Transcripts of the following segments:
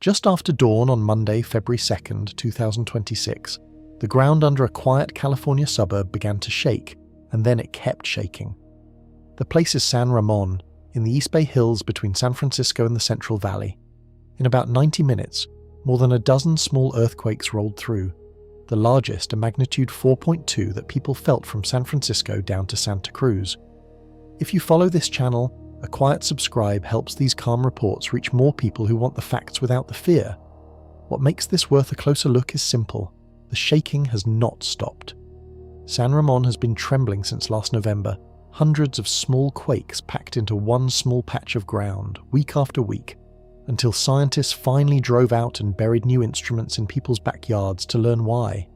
Just after dawn on Monday, February 2nd, 2026, the ground under a quiet California suburb began to shake, and then it kept shaking. The place is San Ramon, in the East Bay Hills between San Francisco and the Central Valley. In about 90 minutes, more than a dozen small earthquakes rolled through, the largest a magnitude 4.2 that people felt from San Francisco down to Santa Cruz. If you follow this channel, a quiet subscribe helps these calm reports reach more people who want the facts without the fear. What makes this worth a closer look is simple. The shaking has not stopped. San Ramon has been trembling since last November, hundreds of small quakes packed into one small patch of ground, week after week, until scientists finally drove out and buried new instruments in people's backyards to learn why.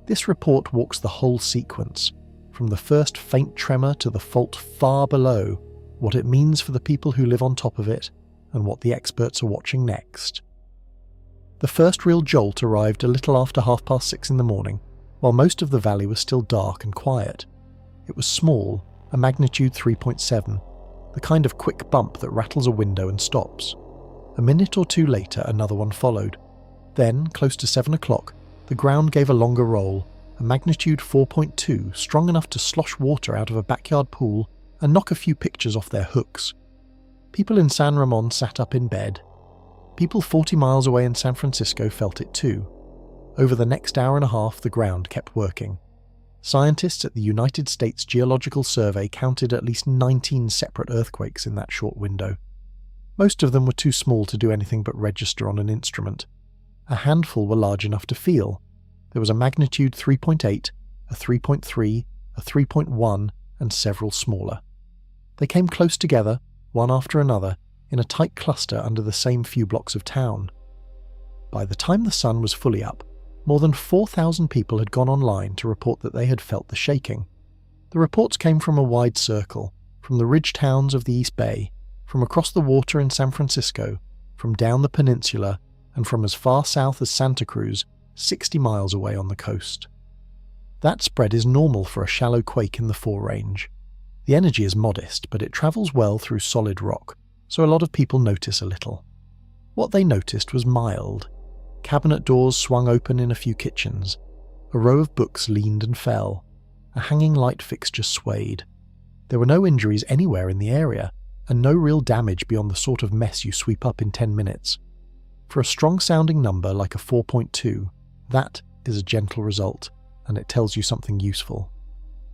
This report walks the whole sequence, from the first faint tremor to the fault far below, what it means for the people who live on top of it, and what the experts are watching next. The first real jolt arrived a little after 6:30 in the morning, while most of the valley was still dark and quiet. It was small, a magnitude 3.7, the kind of quick bump that rattles a window and stops. A minute or two later, another one followed. Then, close to 7 o'clock, the ground gave a longer roll, a magnitude 4.2, strong enough to slosh water out of a backyard pool and knock a few pictures off their hooks. People in San Ramon sat up in bed. People 40 miles away in San Francisco felt it too. Over the next hour and a half, the ground kept working. Scientists at the United States Geological Survey counted at least 19 separate earthquakes in that short window. Most of them were too small to do anything but register on an instrument. A handful were large enough to feel. There was a magnitude 3.8, a 3.3, a 3.1, and several smaller. They came close together, one after another, in a tight cluster under the same few blocks of town. By the time the sun was fully up, more than 4,000 people had gone online to report that they had felt the shaking. The reports came from a wide circle, from the ridge towns of the East Bay, from across the water in San Francisco, from down the peninsula, and from as far south as Santa Cruz, 60 miles away on the coast. That spread is normal for a shallow quake in the 4 range. The energy is modest, but it travels well through solid rock, so a lot of people notice a little. What they noticed was mild. Cabinet doors swung open in a few kitchens. A row of books leaned and fell. A hanging light fixture swayed. There were no injuries anywhere in the area, and no real damage beyond the sort of mess you sweep up in 10 minutes. For a strong-sounding number like a 4.2, that is a gentle result, and it tells you something useful.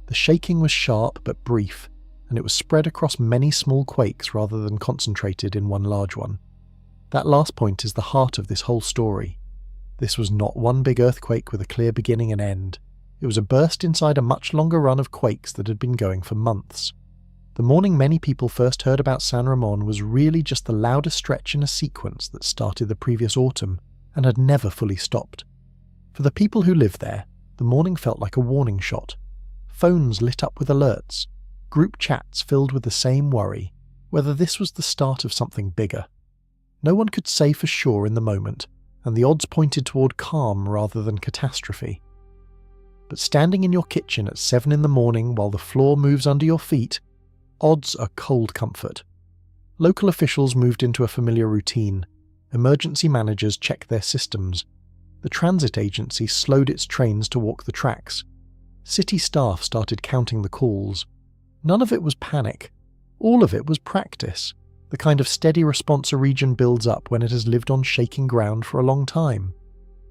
The shaking was sharp but brief, and it was spread across many small quakes rather than concentrated in one large one. That last point is the heart of this whole story. This was not one big earthquake with a clear beginning and end. It was a burst inside a much longer run of quakes that had been going for months. The morning many people first heard about San Ramon was really just the loudest stretch in a sequence that started the previous autumn and had never fully stopped. For the people who lived there, the morning felt like a warning shot. Phones lit up with alerts, group chats filled with the same worry, whether this was the start of something bigger. No one could say for sure in the moment, and the odds pointed toward calm rather than catastrophe. But standing in your kitchen at 7 in the morning while the floor moves under your feet, odds are cold comfort. Local officials moved into a familiar routine. Emergency managers checked their systems. The transit agency slowed its trains to walk the tracks. City staff started counting the calls. None of it was panic. All of it was practice, the kind of steady response a region builds up when it has lived on shaking ground for a long time.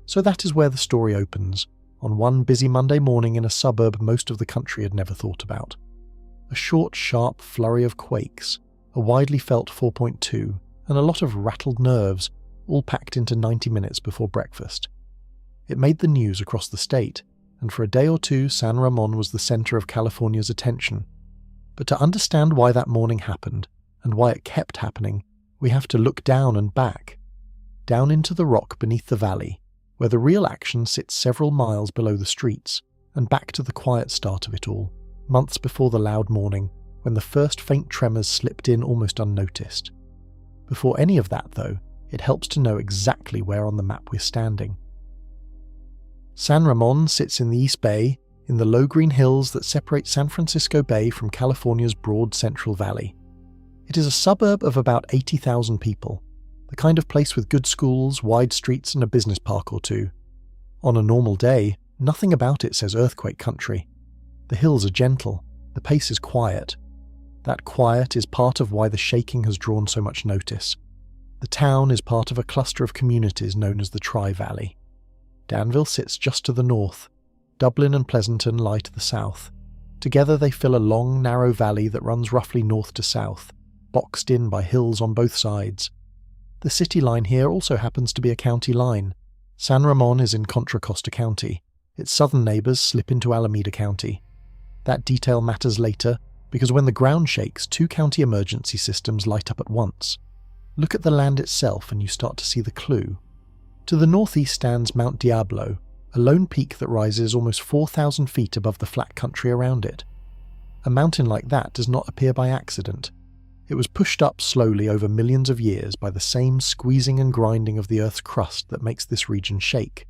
So that is where the story opens, on one busy Monday morning in a suburb most of the country had never thought about. A short, sharp flurry of quakes, a widely felt 4.2, and a lot of rattled nerves, all packed into 90 minutes before breakfast. It made the news across the state, and for a day or two San Ramon was the center of California's attention. But to understand why that morning happened, and why it kept happening, we have to look down and back. Down into the rock beneath the valley, where the real action sits several miles below the streets, and back to the quiet start of it all, months before the loud morning, when the first faint tremors slipped in almost unnoticed. Before any of that, though, it helps to know exactly where on the map we're standing. San Ramon sits in the East Bay, in the low green hills that separate San Francisco Bay from California's broad Central Valley. It is a suburb of about 80,000 people, the the kind of place with good schools, wide streets and a business park or two. On a normal day, nothing about it says earthquake country. The hills are gentle, the pace is quiet. That quiet is part of why the shaking has drawn so much notice. The town is part of a cluster of communities known as the Tri-Valley. Danville sits just to the north. Dublin and Pleasanton lie to the south. Together they fill a long, narrow valley that runs roughly north to south, boxed in by hills on both sides. The city line here also happens to be a county line. San Ramon is in Contra Costa County. Its southern neighbours slip into Alameda County. That detail matters later, because when the ground shakes, 2 county emergency systems light up at once. Look at the land itself and you start to see the clue. To the northeast stands Mount Diablo, a lone peak that rises almost 4,000 feet above the flat country around it. A mountain like that does not appear by accident. It was pushed up slowly over millions of years by the same squeezing and grinding of the Earth's crust that makes this region shake.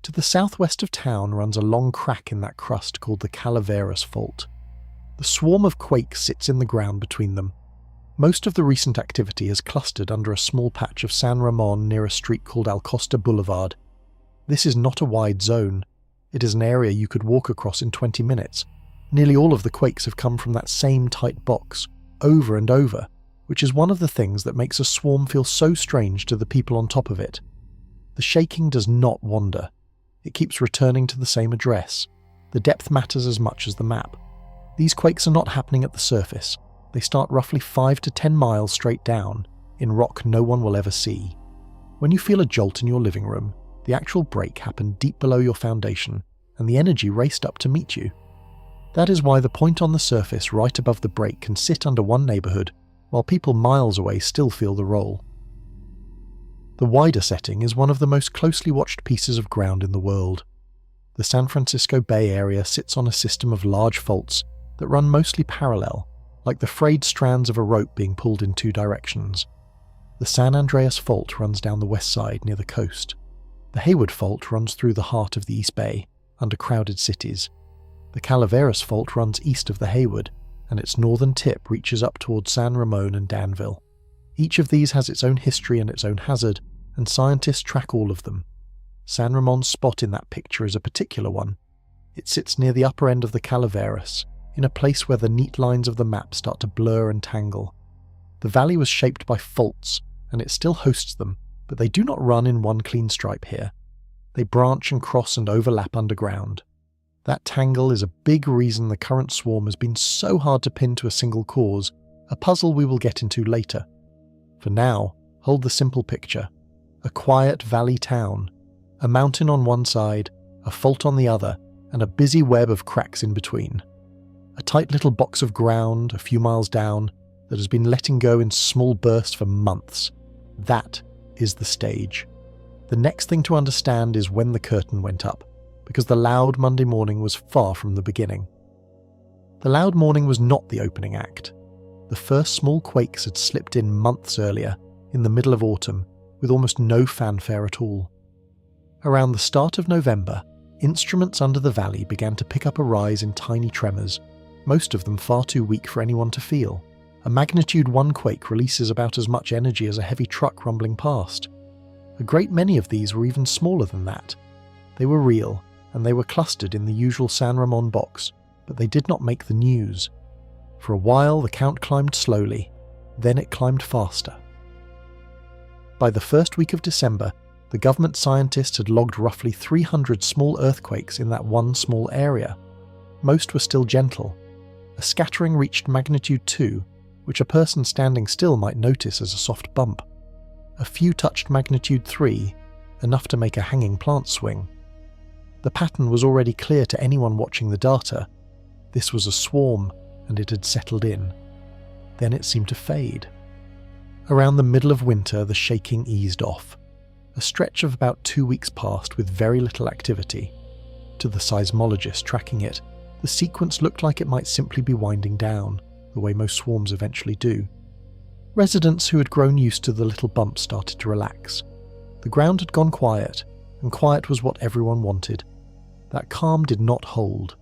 To the southwest of town runs a long crack in that crust called the Calaveras Fault. The swarm of quakes sits in the ground between them. Most of the recent activity has clustered under a small patch of San Ramon near a street called Alcosta Boulevard. This is not a wide zone. It is an area you could walk across in 20 minutes. Nearly all of the quakes have come from that same tight box, over and over, which is one of the things that makes a swarm feel so strange to the people on top of it. The shaking does not wander. It keeps returning to the same address. The depth matters as much as the map. These quakes are not happening at the surface. They start roughly 5 to 10 miles straight down, in rock no one will ever see. When you feel a jolt in your living room, the actual break happened deep below your foundation, and the energy raced up to meet you. That is why the point on the surface right above the break can sit under one neighbourhood, while people miles away still feel the roll. The wider setting is one of the most closely watched pieces of ground in the world. The San Francisco Bay Area sits on a system of large faults that run mostly parallel, like the frayed strands of a rope being pulled in 2 directions. The San Andreas Fault runs down the west side near the coast. The Hayward Fault runs through the heart of the East Bay, under crowded cities. The Calaveras Fault runs east of the Hayward, and its northern tip reaches up towards San Ramon and Danville. Each of these has its own history and its own hazard, and scientists track all of them. San Ramon's spot in that picture is a particular one. It sits near the upper end of the Calaveras, in a place where the neat lines of the map start to blur and tangle. The valley was shaped by faults, and it still hosts them, but they do not run in one clean stripe here. They branch and cross and overlap underground. That tangle is a big reason the current swarm has been so hard to pin to a single cause, a puzzle we will get into later. For now, hold the simple picture. A quiet valley town, a mountain on one side, a fault on the other, and a busy web of cracks in between. A tight little box of ground, a few miles down, that has been letting go in small bursts for months. That is the stage. The next thing to understand is when the curtain went up, because the loud Monday morning was far from the beginning. The loud morning was not the opening act. The first small quakes had slipped in months earlier, in the middle of autumn, with almost no fanfare at all. Around the start of November, instruments under the valley began to pick up a rise in tiny tremors, most of them far too weak for anyone to feel. A magnitude 1 quake releases about as much energy as a heavy truck rumbling past. A great many of these were even smaller than that. They were real, and they were clustered in the usual San Ramon box, but they did not make the news. For a while the count climbed slowly, then it climbed faster. By the first week of December, the government scientists had logged roughly 300 small earthquakes in that one small area. Most were still gentle. A scattering reached magnitude 2, which a person standing still might notice as a soft bump. A few touched magnitude 3, enough to make a hanging plant swing. The pattern was already clear to anyone watching the data. This was a swarm, and it had settled in. Then it seemed to fade. Around the middle of winter, the shaking eased off. A stretch of about 2 weeks passed with very little activity. To the seismologist tracking it, the sequence looked like it might simply be winding down, the way most swarms eventually do. Residents who had grown used to the little bump started to relax. The ground had gone quiet, and quiet was what everyone wanted. That calm did not hold.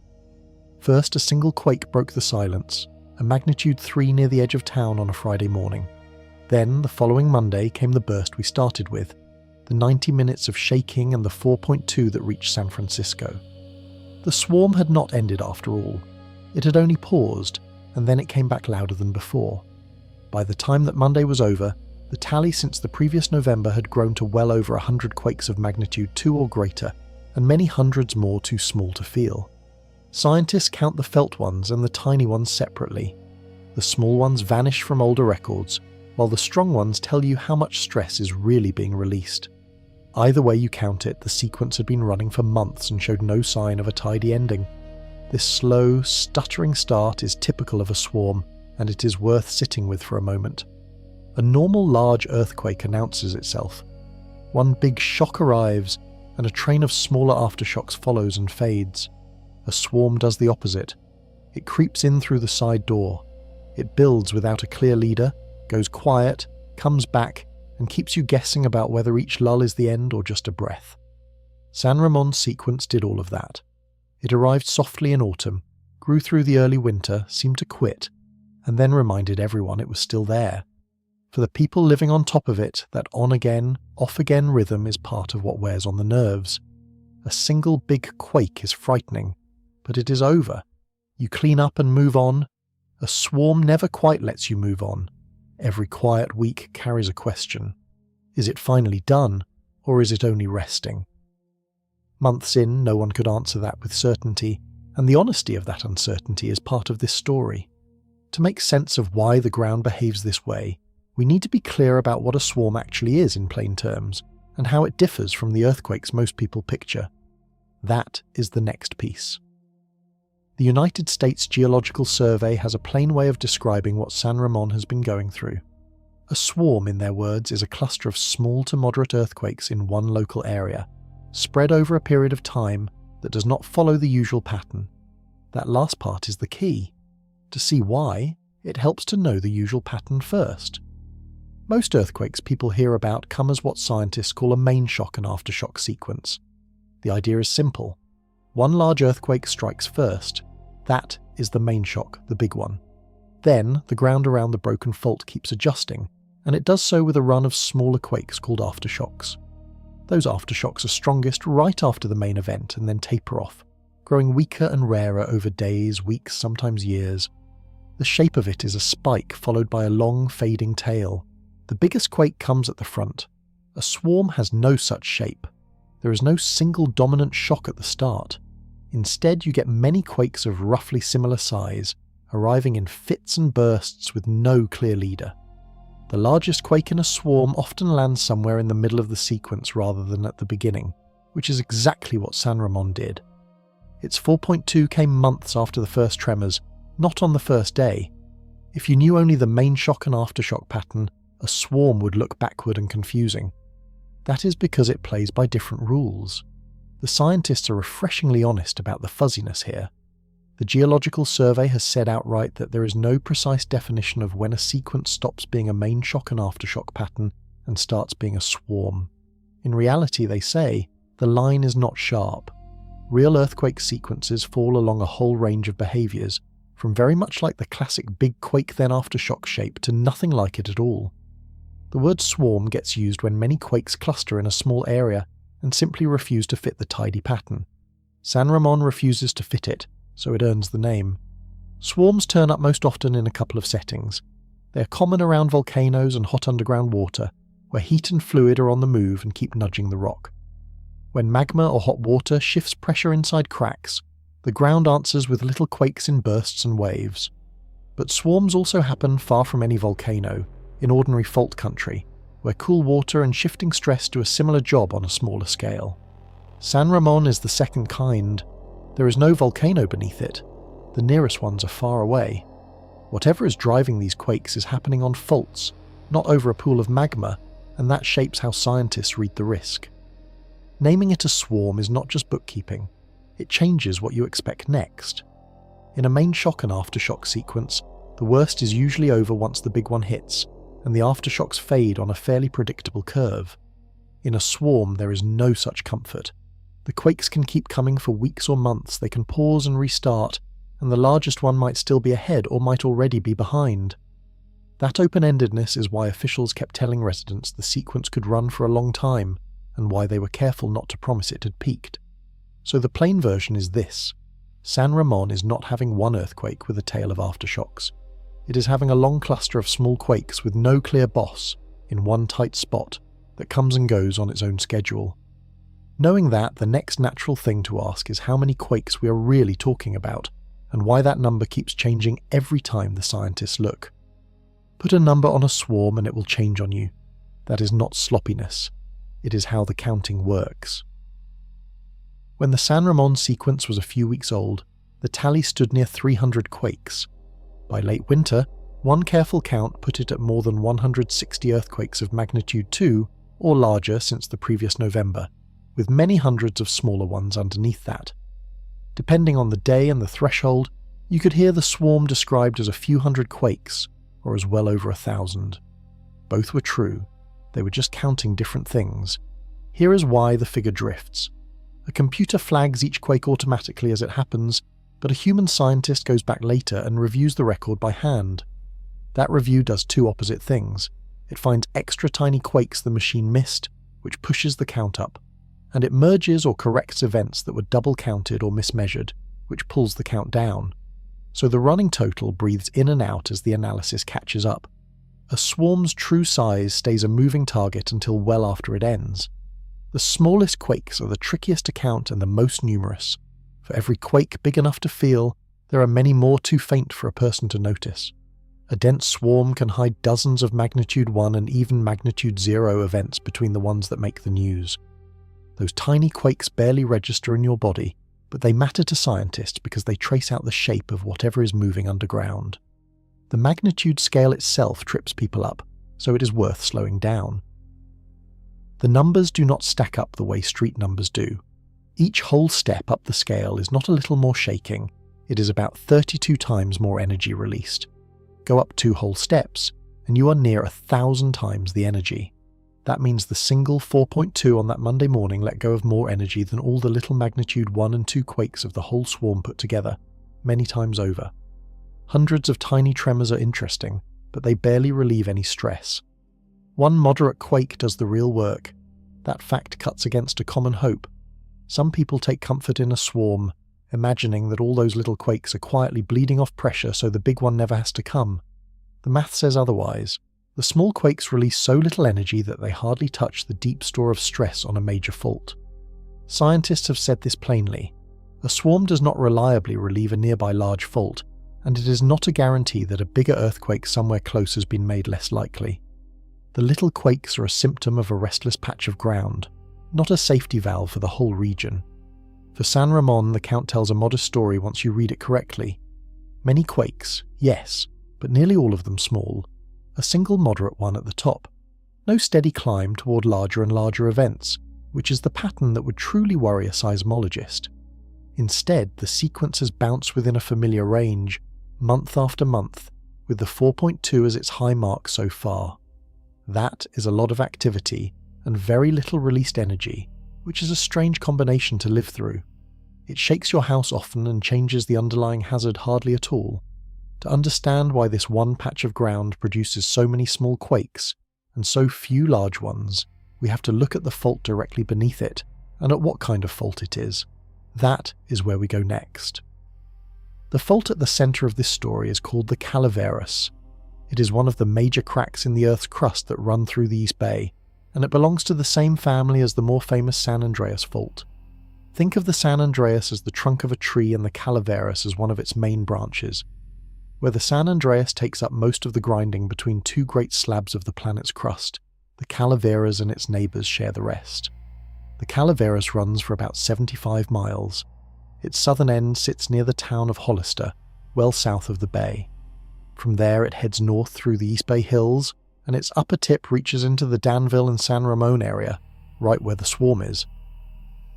First, a single quake broke the silence, a magnitude 3 near the edge of town on a Friday morning. Then, the following Monday, came the burst we started with, the 90 minutes of shaking and the 4.2 that reached San Francisco. The swarm had not ended after all. It had only paused, and then it came back louder than before. By the time that Monday was over, the tally since the previous November had grown to well over 100 quakes of magnitude 2 or greater, and many hundreds more too small to feel. Scientists count the felt ones and the tiny ones separately. The small ones vanish from older records, while the strong ones tell you how much stress is really being released. Either way you count it, the sequence had been running for months and showed no sign of a tidy ending. This slow, stuttering start is typical of a swarm, and it is worth sitting with for a moment. A normal large earthquake announces itself. One big shock arrives, and a train of smaller aftershocks follows and fades. A swarm does the opposite. It creeps in through the side door. It builds without a clear leader, goes quiet, comes back, and keeps you guessing about whether each lull is the end or just a breath. San Ramon's sequence did all of that. It arrived softly in autumn, grew through the early winter, seemed to quit, and then reminded everyone it was still there. For the people living on top of it, that on-again, off-again rhythm is part of what wears on the nerves. A single big quake is frightening, but it is over. You clean up and move on. A swarm never quite lets you move on. Every quiet week carries a question. Is it finally done, or is it only resting? Months in, no one could answer that with certainty, and the honesty of that uncertainty is part of this story. To make sense of why the ground behaves this way, we need to be clear about what a swarm actually is in plain terms, and how it differs from the earthquakes most people picture. That is the next piece. The United States Geological Survey has a plain way of describing what San Ramon has been going through. A swarm, in their words, is a cluster of small to moderate earthquakes in one local area, spread over a period of time that does not follow the usual pattern. That last part is the key. To see why, it helps to know the usual pattern first. Most earthquakes people hear about come as what scientists call a main shock and aftershock sequence. The idea is simple. One large earthquake strikes first. That is the main shock, the big one. Then, the ground around the broken fault keeps adjusting, and it does so with a run of smaller quakes called aftershocks. Those aftershocks are strongest right after the main event and then taper off, growing weaker and rarer over days, weeks, sometimes years. The shape of it is a spike followed by a long, fading tail. The biggest quake comes at the front. A swarm has no such shape. There is no single dominant shock at the start. Instead, you get many quakes of roughly similar size, arriving in fits and bursts with no clear leader. The largest quake in a swarm often lands somewhere in the middle of the sequence rather than at the beginning, which is exactly what San Ramon did. Its 4.2 came months after the first tremors, not on the first day. If you knew only the main shock and aftershock pattern, a swarm would look backward and confusing. That is because it plays by different rules. The scientists are refreshingly honest about the fuzziness here. The Geological Survey has said outright that there is no precise definition of when a sequence stops being a main shock and aftershock pattern and starts being a swarm. In reality, they say, the line is not sharp. Real earthquake sequences fall along a whole range of behaviours, from very much like the classic big quake then aftershock shape to nothing like it at all. The word swarm gets used when many quakes cluster in a small area and simply refuse to fit the tidy pattern. San Ramon refuses to fit it, so it earns the name. Swarms turn up most often in a couple of settings. They are common around volcanoes and hot underground water, where heat and fluid are on the move and keep nudging the rock. When magma or hot water shifts pressure inside cracks, the ground answers with little quakes in bursts and waves. But swarms also happen far from any volcano, in ordinary fault country, where cool water and shifting stress do a similar job on a smaller scale. San Ramon is the second kind. There is no volcano beneath it. The nearest ones are far away. Whatever is driving these quakes is happening on faults, not over a pool of magma, and that shapes how scientists read the risk. Naming it a swarm is not just bookkeeping. It changes what you expect next. In a main shock and aftershock sequence, the worst is usually over once the big one hits, and the aftershocks fade on a fairly predictable curve. In a swarm, there is no such comfort. The quakes can keep coming for weeks or months, they can pause and restart, and the largest one might still be ahead or might already be behind. That open-endedness is why officials kept telling residents the sequence could run for a long time, and why they were careful not to promise it had peaked. So the plain version is this: San Ramon is not having one earthquake with a tail of aftershocks. It is having a long cluster of small quakes with no clear boss in one tight spot that comes and goes on its own schedule. Knowing that, the next natural thing to ask is how many quakes we are really talking about, and why that number keeps changing every time the scientists look. Put a number on a swarm and it will change on you. That is not sloppiness. It is how the counting works. When the San Ramon sequence was a few weeks old, the tally stood near 300 quakes. By late winter, one careful count put it at more than 160 earthquakes of magnitude 2 or larger since the previous November, with many hundreds of smaller ones underneath that. Depending on the day and the threshold, you could hear the swarm described as a few hundred quakes, or as well over 1,000. Both were true. They were just counting different things. Here is why the figure drifts. A computer flags each quake automatically as it happens, but a human scientist goes back later and reviews the record by hand. That review does two opposite things. It finds extra tiny quakes the machine missed, which pushes the count up, and it merges or corrects events that were double counted or mismeasured, which pulls the count down. So the running total breathes in and out as the analysis catches up. A swarm's true size stays a moving target until well after it ends. The smallest quakes are the trickiest to count and the most numerous. For every quake big enough to feel, there are many more too faint for a person to notice. A dense swarm can hide dozens of magnitude 1 and even magnitude 0 events between the ones that make the news. Those tiny quakes barely register in your body, but they matter to scientists because they trace out the shape of whatever is moving underground. The magnitude scale itself trips people up, so it is worth slowing down. The numbers do not stack up the way street numbers do. Each whole step up the scale is not a little more shaking, it is about 32 times more energy released. Go up 2 whole steps, and you are near 1,000 times the energy. That means the single 4.2 on that Monday morning let go of more energy than all the little magnitude 1 and 2 quakes of the whole swarm put together, many times over. Hundreds of tiny tremors are interesting, but they barely relieve any stress. One moderate quake does the real work. That fact cuts against a common hope. Some people take comfort in a swarm, imagining that all those little quakes are quietly bleeding off pressure so the big one never has to come. The math says otherwise. The small quakes release so little energy that they hardly touch the deep store of stress on a major fault. Scientists have said this plainly. A swarm does not reliably relieve a nearby large fault, and it is not a guarantee that a bigger earthquake somewhere close has been made less likely. The little quakes are a symptom of a restless patch of ground, not a safety valve for the whole region. For San Ramon, the count tells a modest story once you read it correctly. Many quakes, yes, but nearly all of them small. A single moderate one at the top. No steady climb toward larger and larger events, which is the pattern that would truly worry a seismologist. Instead, the sequences bounce within a familiar range, month after month, with the 4.2 as its high mark so far. That is a lot of activity and very little released energy, which is a strange combination to live through. It shakes your house often and changes the underlying hazard hardly at all. To understand why this one patch of ground produces so many small quakes and so few large ones, we have to look at the fault directly beneath it and at what kind of fault it is. That is where we go next. The fault at the center of this story is called the Calaveras. It is one of the major cracks in the Earth's crust that run through the East Bay, and it belongs to the same family as the more famous San Andreas Fault. Think of the San Andreas as the trunk of a tree and the Calaveras as one of its main branches. Where the San Andreas takes up most of the grinding between 2 great slabs of the planet's crust, the Calaveras and its neighbours share the rest. The Calaveras runs for about 75 miles. Its southern end sits near the town of Hollister, well south of the bay. From there it heads north through the East Bay Hills, and its upper tip reaches into the Danville and San Ramon area, right where the swarm is.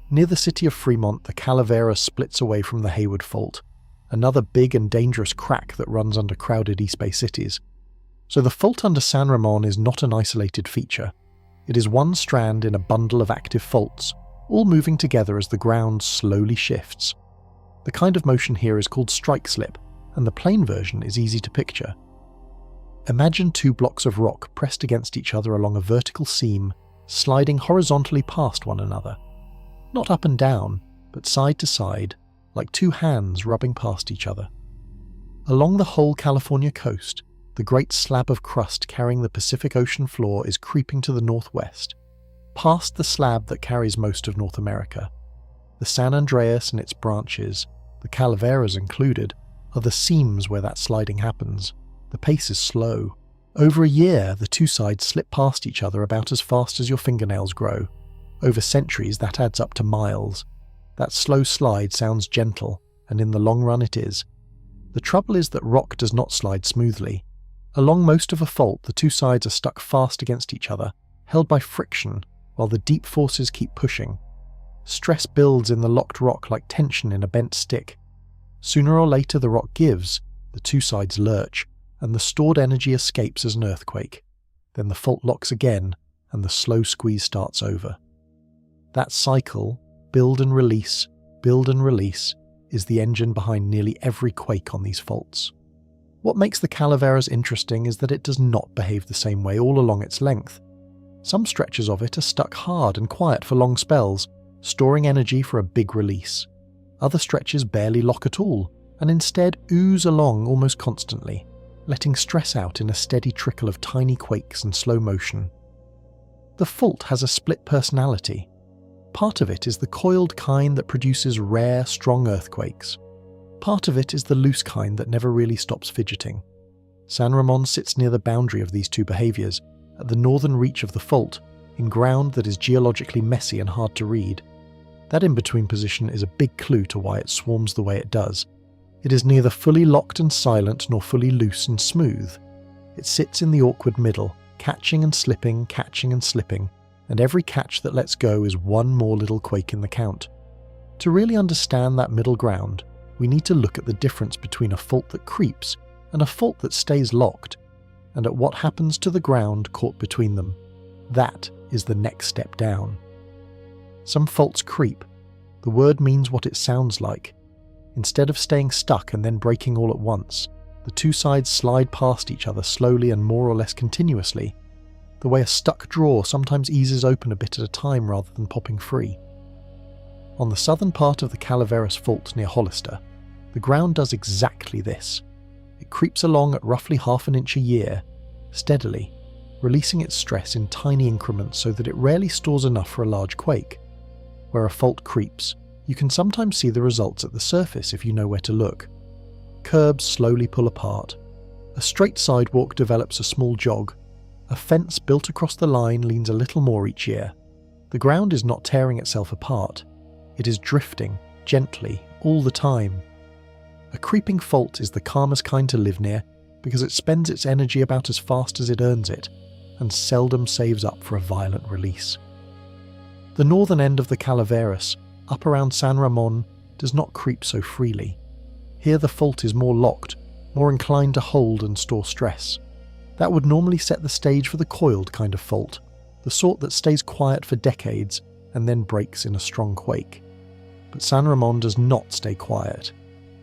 Near the city of Fremont, the Calaveras splits away from the Hayward Fault, another big and dangerous crack that runs under crowded East Bay cities. So the fault under San Ramon is not an isolated feature. It is one strand in a bundle of active faults, all moving together as the ground slowly shifts. The kind of motion here is called strike slip, and the plain version is easy to picture. Imagine two blocks of rock pressed against each other along a vertical seam, sliding horizontally past one another. Not up and down, but side to side, like two hands rubbing past each other. Along the whole California coast, the great slab of crust carrying the Pacific Ocean floor is creeping to the northwest, past the slab that carries most of North America. The San Andreas and its branches, the Calaveras included, are the seams where that sliding happens. The pace is slow. Over a year, the two sides slip past each other about as fast as your fingernails grow. Over centuries, that adds up to miles. That slow slide sounds gentle, and in the long run it is. The trouble is that rock does not slide smoothly. Along most of a fault, the two sides are stuck fast against each other, held by friction, while the deep forces keep pushing. Stress builds in the locked rock like tension in a bent stick. Sooner or later the rock gives, the two sides lurch, and the stored energy escapes as an earthquake. Then the fault locks again, and the slow squeeze starts over. That cycle, build and release, is the engine behind nearly every quake on these faults. What makes the Calaveras interesting is that it does not behave the same way all along its length. Some stretches of it are stuck hard and quiet for long spells, storing energy for a big release. Other stretches barely lock at all, and instead ooze along almost constantly, letting stress out in a steady trickle of tiny quakes and slow motion. The fault has a split personality. Part of it is the coiled kind that produces rare, strong earthquakes. Part of it is the loose kind that never really stops fidgeting. San Ramon sits near the boundary of these two behaviours, at the northern reach of the fault, in ground that is geologically messy and hard to read. That in-between position is a big clue to why it swarms the way it does. It is neither fully locked and silent nor fully loose and smooth. It sits in the awkward middle, catching and slipping, and every catch that lets go is one more little quake in the count. To really understand that middle ground, we need to look at the difference between a fault that creeps and a fault that stays locked, and at what happens to the ground caught between them. That is the next step down. Some faults creep. The word means what it sounds like. Instead of staying stuck and then breaking all at once, the two sides slide past each other slowly and more or less continuously, the way a stuck drawer sometimes eases open a bit at a time rather than popping free. On the southern part of the Calaveras Fault near Hollister, the ground does exactly this. It creeps along at roughly half an inch a year, steadily, releasing its stress in tiny increments so that it rarely stores enough for a large quake. Where a fault creeps, you can sometimes see the results at the surface if you know where to look. Curbs slowly pull apart. A straight sidewalk develops a small jog. A fence built across the line leans a little more each year. The ground is not tearing itself apart. It is drifting, gently, all the time. A creeping fault is the calmest kind to live near because it spends its energy about as fast as it earns it, and seldom saves up for a violent release. The northern end of the Calaveras, up around San Ramon, does not creep so freely. Here the fault is more locked, more inclined to hold and store stress. That would normally set the stage for the coiled kind of fault, the sort that stays quiet for decades and then breaks in a strong quake. But San Ramon does not stay quiet.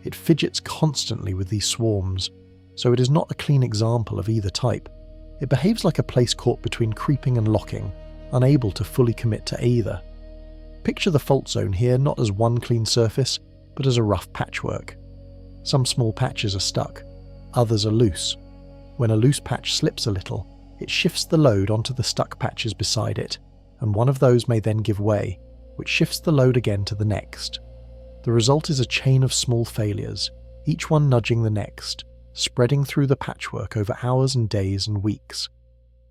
It fidgets constantly with these swarms, so it is not a clean example of either type. It behaves like a place caught between creeping and locking, unable to fully commit to either. Picture the fault zone here not as one clean surface, but as a rough patchwork. Some small patches are stuck, others are loose. When a loose patch slips a little, it shifts the load onto the stuck patches beside it, and one of those may then give way, which shifts the load again to the next. The result is a chain of small failures, each one nudging the next, spreading through the patchwork over hours and days and weeks.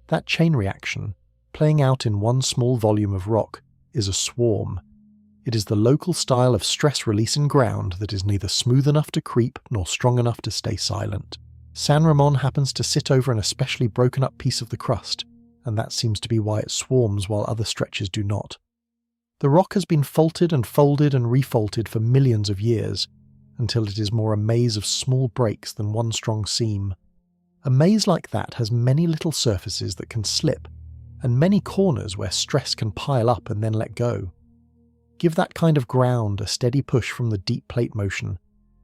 That chain reaction, playing out in one small volume of rock, is a swarm. It is the local style of stress release in ground that is neither smooth enough to creep nor strong enough to stay silent. San Ramon happens to sit over an especially broken up piece of the crust, and that seems to be why it swarms while other stretches do not. The rock has been faulted and folded and refaulted for millions of years, until it is more a maze of small breaks than one strong seam. A maze like that has many little surfaces that can slip, and many corners where stress can pile up and then let go. Give that kind of ground a steady push from the deep plate motion,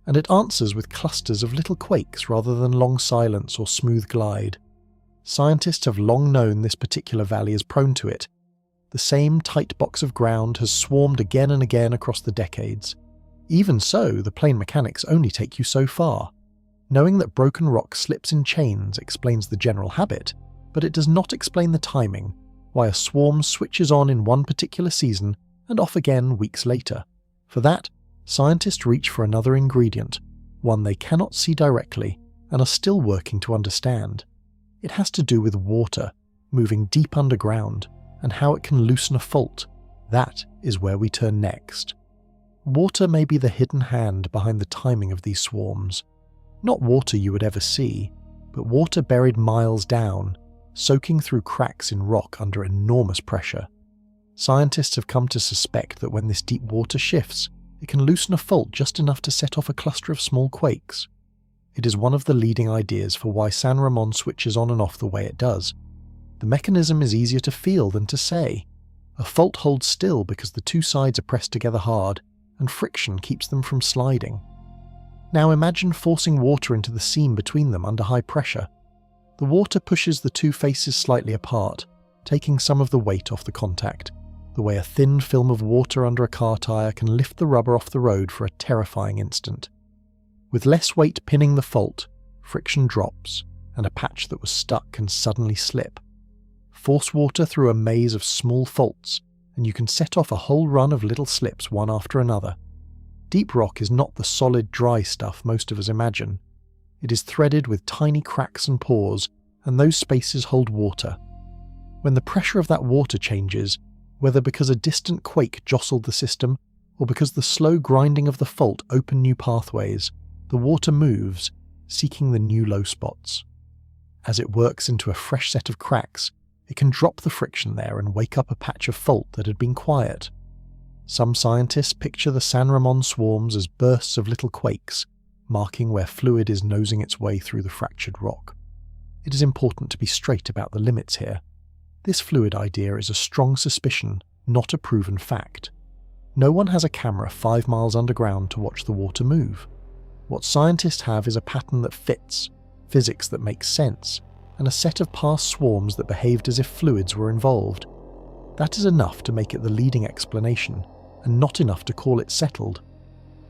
and it answers with clusters of little quakes rather than long silence or smooth glide. Scientists have long known this particular valley is prone to it. The same tight box of ground has swarmed again and again across the decades. Even so, the plane mechanics only take you so far. Knowing that broken rock slips in chains explains the general habit, but it does not explain the timing, why a swarm switches on in one particular season and off again weeks later. For that, scientists reach for another ingredient, one they cannot see directly and are still working to understand. It has to do with water, moving deep underground, and how it can loosen a fault. That is where we turn next. Water may be the hidden hand behind the timing of these swarms. Not water you would ever see, but water buried miles down, soaking through cracks in rock under enormous pressure. Scientists have come to suspect that when this deep water shifts, it can loosen a fault just enough to set off a cluster of small quakes. It is one of the leading ideas for why San Ramon switches on and off the way it does. The mechanism is easier to feel than to say. A fault holds still because the two sides are pressed together hard, and friction keeps them from sliding. Now imagine forcing water into the seam between them under high pressure. The water pushes the two faces slightly apart, taking some of the weight off the contact, the way a thin film of water under a car tyre can lift the rubber off the road for a terrifying instant. With less weight pinning the fault, friction drops, and a patch that was stuck can suddenly slip. Force water through a maze of small faults, and you can set off a whole run of little slips one after another. Deep rock is not the solid, dry stuff most of us imagine. It is threaded with tiny cracks and pores, and those spaces hold water. When the pressure of that water changes, whether because a distant quake jostled the system, or because the slow grinding of the fault opened new pathways, the water moves, seeking the new low spots. As it works into a fresh set of cracks, it can drop the friction there and wake up a patch of fault that had been quiet. Some scientists picture the San Ramon swarms as bursts of little quakes, marking where fluid is nosing its way through the fractured rock. It is important to be straight about the limits here. This fluid idea is a strong suspicion, not a proven fact. No one has a camera 5 miles underground to watch the water move. What scientists have is a pattern that fits, physics that makes sense, and a set of past swarms that behaved as if fluids were involved. That is enough to make it the leading explanation, and not enough to call it settled.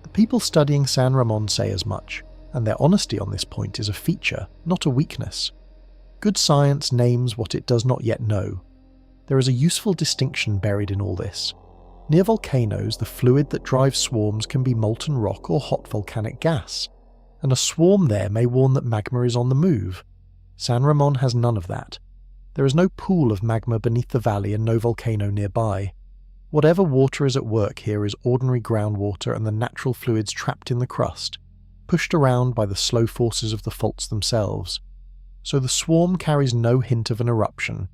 The people studying San Ramon say as much, and their honesty on this point is a feature, not a weakness. Good science names what it does not yet know. There is a useful distinction buried in all this. Near volcanoes, the fluid that drives swarms can be molten rock or hot volcanic gas, and a swarm there may warn that magma is on the move. San Ramon has none of that. There is no pool of magma beneath the valley and no volcano nearby. Whatever water is at work here is ordinary groundwater and the natural fluids trapped in the crust, pushed around by the slow forces of the faults themselves. So the swarm carries no hint of an eruption.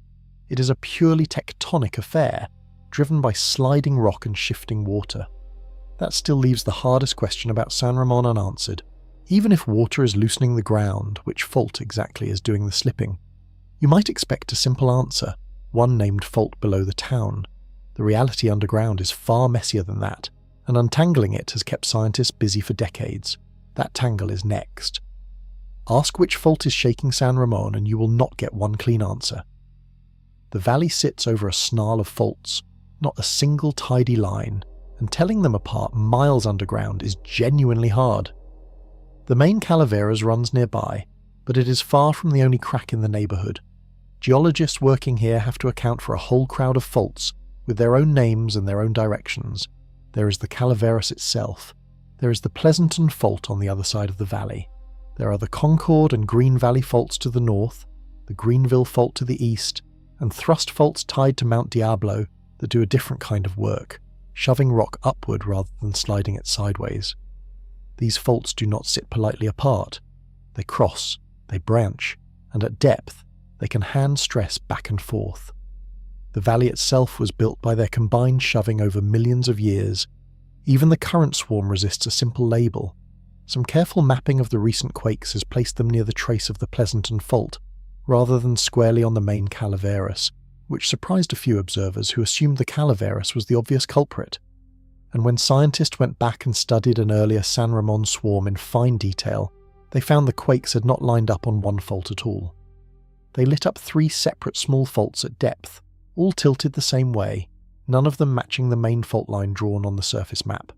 It is a purely tectonic affair, driven by sliding rock and shifting water. That still leaves the hardest question about San Ramon unanswered. Even if water is loosening the ground, which fault exactly is doing the slipping? You might expect a simple answer, one named fault below the town. The reality underground is far messier than that, and untangling it has kept scientists busy for decades. That tangle is next. Ask which fault is shaking San Ramon and you will not get one clean answer. The valley sits over a snarl of faults, not a single tidy line, and telling them apart miles underground is genuinely hard. The main Calaveras runs nearby, but it is far from the only crack in the neighbourhood. Geologists working here have to account for a whole crowd of faults, with their own names and their own directions. There is the Calaveras itself. There is the Pleasanton Fault on the other side of the valley. There are the Concord and Green Valley faults to the north, the Greenville Fault to the east, and thrust faults tied to Mount Diablo that do a different kind of work, shoving rock upward rather than sliding it sideways. These faults do not sit politely apart. They cross, they branch, and at depth, they can hand stress back and forth. The valley itself was built by their combined shoving over millions of years. Even the current swarm resists a simple label. Some careful mapping of the recent quakes has placed them near the trace of the Pleasanton Fault, rather than squarely on the main Calaveras, which surprised a few observers who assumed the Calaveras was the obvious culprit. and when scientists went back and studied an earlier San Ramon swarm in fine detail, they found the quakes had not lined up on one fault at all. They lit up 3 separate small faults at depth, all tilted the same way, none of them matching the main fault line drawn on the surface map.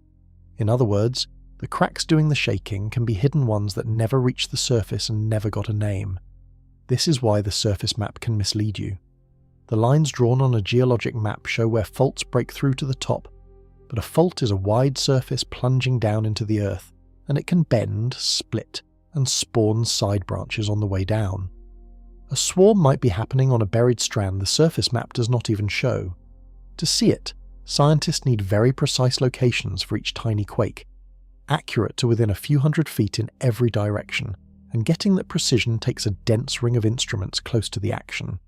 In other words, the cracks doing the shaking can be hidden ones that never reached the surface and never got a name. This is why the surface map can mislead you. The lines drawn on a geologic map show where faults break through to the top, but a fault is a wide surface plunging down into the earth, and it can bend, split, and spawn side branches on the way down. A swarm might be happening on a buried strand the surface map does not even show. To see it, scientists need very precise locations for each tiny quake, accurate to within a few hundred feet in every direction, and getting that precision takes a dense ring of instruments close to the action.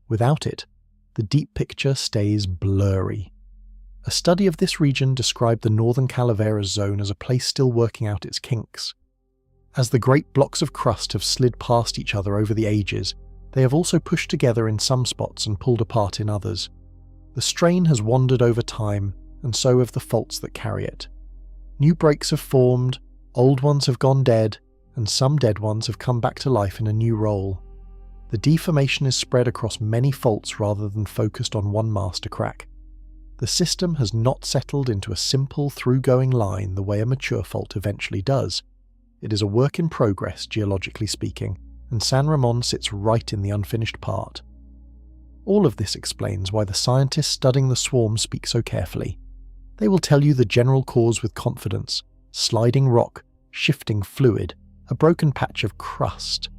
Without it, the deep picture stays blurry. A study of this region described the northern Calaveras zone as a place still working out its kinks. As the great blocks of crust have slid past each other over the ages, they have also pushed together in some spots and pulled apart in others. The strain has wandered over time, and so have the faults that carry it. New breaks have formed, old ones have gone dead, and some dead ones have come back to life in a new role. The deformation is spread across many faults rather than focused on one master crack. The system has not settled into a simple through-going line the way a mature fault eventually does. It is a work in progress, geologically speaking, and San Ramon sits right in the unfinished part. All of this explains why the scientists studying the swarm speak so carefully. They will tell you the general cause with confidence: sliding rock, shifting fluid, a broken patch of crust.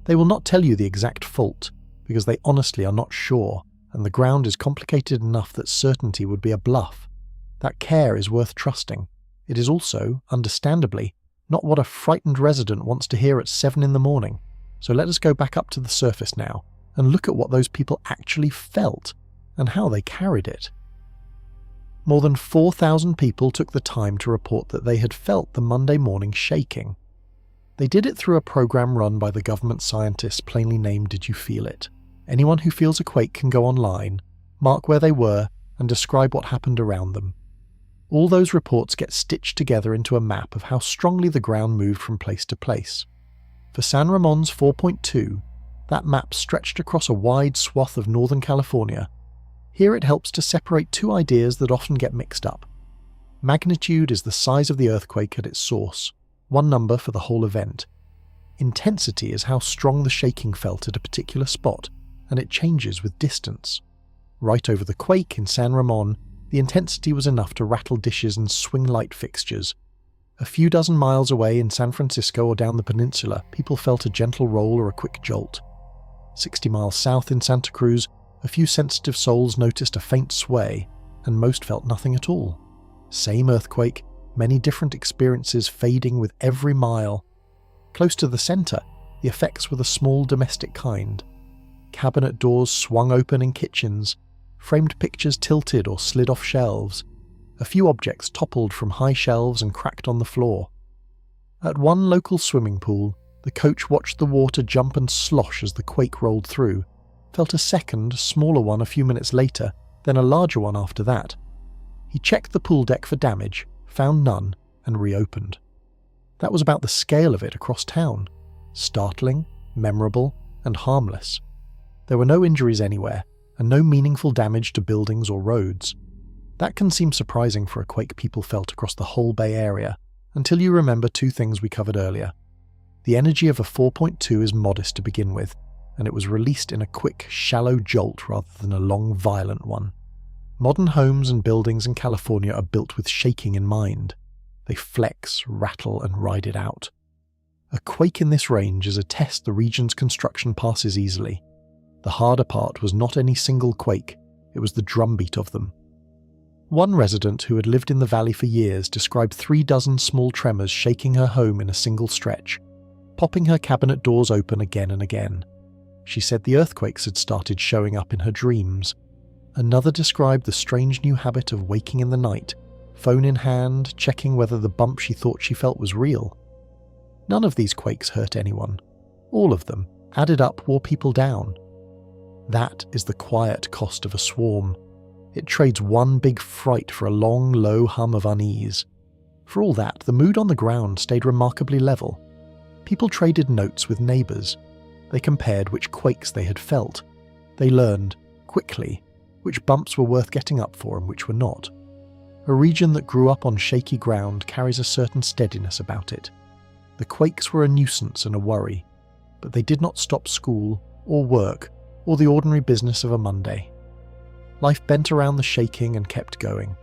They will not tell you the exact fault, because they honestly are not sure, and the ground is complicated enough that certainty would be a bluff. That care is worth trusting. It is also, understandably, not what a frightened resident wants to hear at 7 in the morning. So let us go back up to the surface now, and look at what those people actually felt, and how they carried it. More than 4,000 people took the time to report that they had felt the Monday morning shaking. They did it through a program run by the government scientists plainly named Did You Feel It? Anyone who feels a quake can go online, mark where they were, and describe what happened around them. All those reports get stitched together into a map of how strongly the ground moved from place to place. For San Ramon's 4.2, that map stretched across a wide swath of Northern California. Here it helps to separate 2 ideas that often get mixed up. Magnitude is the size of the earthquake at its source, one number for the whole event. Intensity is how strong the shaking felt at a particular spot, and it changes with distance. Right over the quake in San Ramon, the intensity was enough to rattle dishes and swing light fixtures. A few dozen miles away in San Francisco or down the peninsula, people felt a gentle roll or a quick jolt. 60 miles south in Santa Cruz, a few sensitive souls noticed a faint sway, and most felt nothing at all. Same earthquake, many different experiences fading with every mile. Close to the center, the effects were the small domestic kind. Cabinet doors swung open in kitchens, framed pictures tilted or slid off shelves. A few objects toppled from high shelves and cracked on the floor. At one local swimming pool, the coach watched the water jump and slosh as the quake rolled through, felt a second, smaller one a few minutes later, then a larger one after that. He checked the pool deck for damage, found none, and reopened. That was about the scale of it across town. Startling, memorable, and harmless. There were no injuries anywhere, and no meaningful damage to buildings or roads. That can seem surprising for a quake people felt across the whole Bay Area, until you remember 2 things we covered earlier. The energy of a 4.2 is modest to begin with, and it was released in a quick, shallow jolt rather than a long, violent one. Modern homes and buildings in California are built with shaking in mind. They flex, rattle, and ride it out. A quake in this range is a test the region's construction passes easily. The harder part was not any single quake, it was the drumbeat of them. One resident who had lived in the valley for years described 36 small tremors shaking her home in a single stretch, popping her cabinet doors open again and again. She said the earthquakes had started showing up in her dreams. Another described the strange new habit of waking in the night, phone in hand, checking whether the bump she thought she felt was real. None of these quakes hurt anyone. All of them, added up, wore people down. That is the quiet cost of a swarm. It trades one big fright for a long, low hum of unease. For all that, the mood on the ground stayed remarkably level. People traded notes with neighbours. They compared which quakes they had felt. They learned, quickly, which bumps were worth getting up for and which were not. A region that grew up on shaky ground carries a certain steadiness about it. The quakes were a nuisance and a worry, but they did not stop school, or work, or the ordinary business of a Monday. Life bent around the shaking and kept going.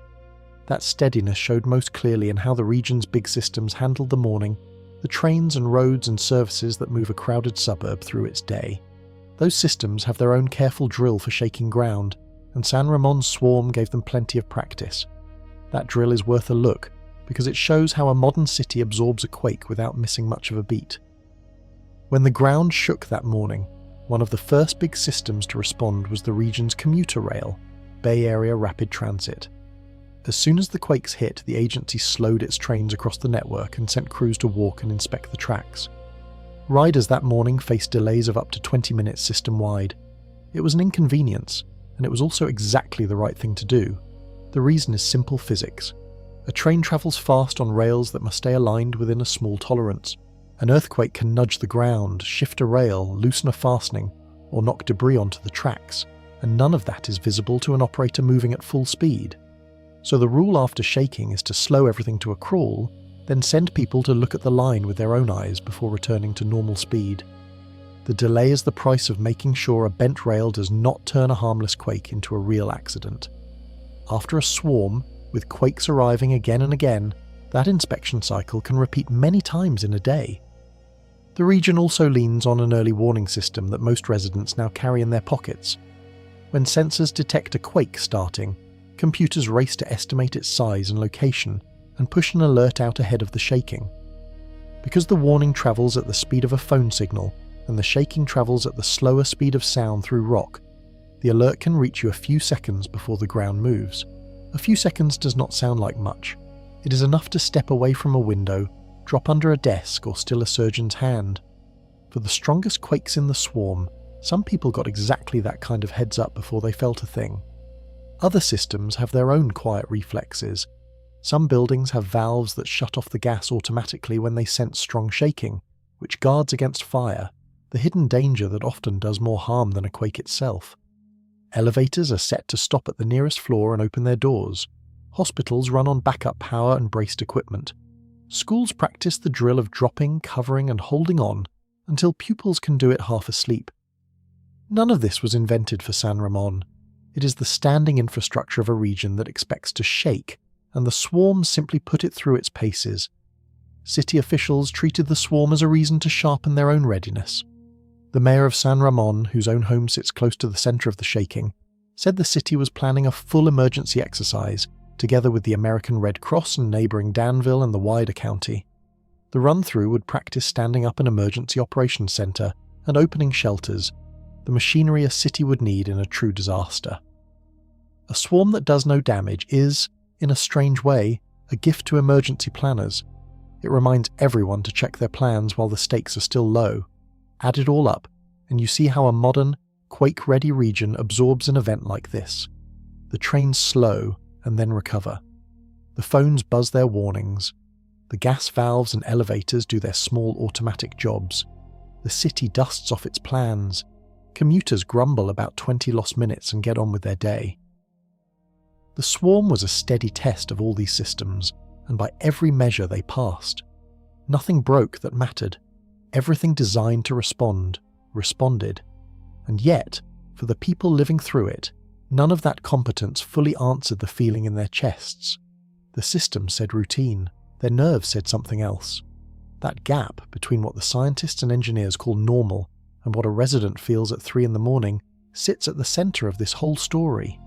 That steadiness showed most clearly in how the region's big systems handled the morning, the trains and roads and services that move a crowded suburb through its day. Those systems have their own careful drill for shaking ground, and San Ramon's swarm gave them plenty of practice. That drill is worth a look, because it shows how a modern city absorbs a quake without missing much of a beat. When the ground shook that morning, one of the first big systems to respond was the region's commuter rail, Bay Area Rapid Transit. As soon as the quakes hit, the agency slowed its trains across the network and sent crews to walk and inspect the tracks. Riders that morning faced delays of up to 20 minutes system-wide. It was an inconvenience, and it was also exactly the right thing to do. The reason is simple physics. A train travels fast on rails that must stay aligned within a small tolerance. An earthquake can nudge the ground, shift a rail, loosen a fastening, or knock debris onto the tracks, and none of that is visible to an operator moving at full speed. So the rule after shaking is to slow everything to a crawl, then send people to look at the line with their own eyes before returning to normal speed. The delay is the price of making sure a bent rail does not turn a harmless quake into a real accident. After a swarm, with quakes arriving again and again, that inspection cycle can repeat many times in a day. The region also leans on an early warning system that most residents now carry in their pockets. When sensors detect a quake starting, computers race to estimate its size and location and push an alert out ahead of the shaking. Because the warning travels at the speed of a phone signal and the shaking travels at the slower speed of sound through rock, the alert can reach you a few seconds before the ground moves. A few seconds does not sound like much. It is enough to step away from a window, drop under a desk, or still a surgeon's hand. For the strongest quakes in the swarm, some people got exactly that kind of heads up before they felt a thing. Other systems have their own quiet reflexes. Some buildings have valves that shut off the gas automatically when they sense strong shaking, which guards against fire, the hidden danger that often does more harm than a quake itself. Elevators are set to stop at the nearest floor and open their doors. Hospitals run on backup power and braced equipment. Schools practice the drill of dropping, covering, and holding on until pupils can do it half asleep. None of this was invented for San Ramon. It is the standing infrastructure of a region that expects to shake, and the swarm simply put it through its paces. City officials treated the swarm as a reason to sharpen their own readiness. The mayor of San Ramon, whose own home sits close to the centre of the shaking, said the city was planning a full emergency exercise, together with the American Red Cross and neighbouring Danville and the wider county. The run-through would practice standing up an emergency operations centre and opening shelters, the machinery a city would need in a true disaster. A swarm that does no damage is, in a strange way, a gift to emergency planners. It reminds everyone to check their plans while the stakes are still low. Add it all up, and you see how a modern, quake-ready region absorbs an event like this. The trains slow and then recover. The phones buzz their warnings. The gas valves and elevators do their small automatic jobs. The city dusts off its plans. Commuters grumble about 20 lost minutes and get on with their day. The swarm was a steady test of all these systems, and by every measure they passed. Nothing broke that mattered. Everything designed to respond, responded. And yet, for the people living through it, none of that competence fully answered the feeling in their chests. The system said routine, their nerves said something else. That gap between what the scientists and engineers call normal and what a resident feels at 3 a.m. sits at the centre of this whole story.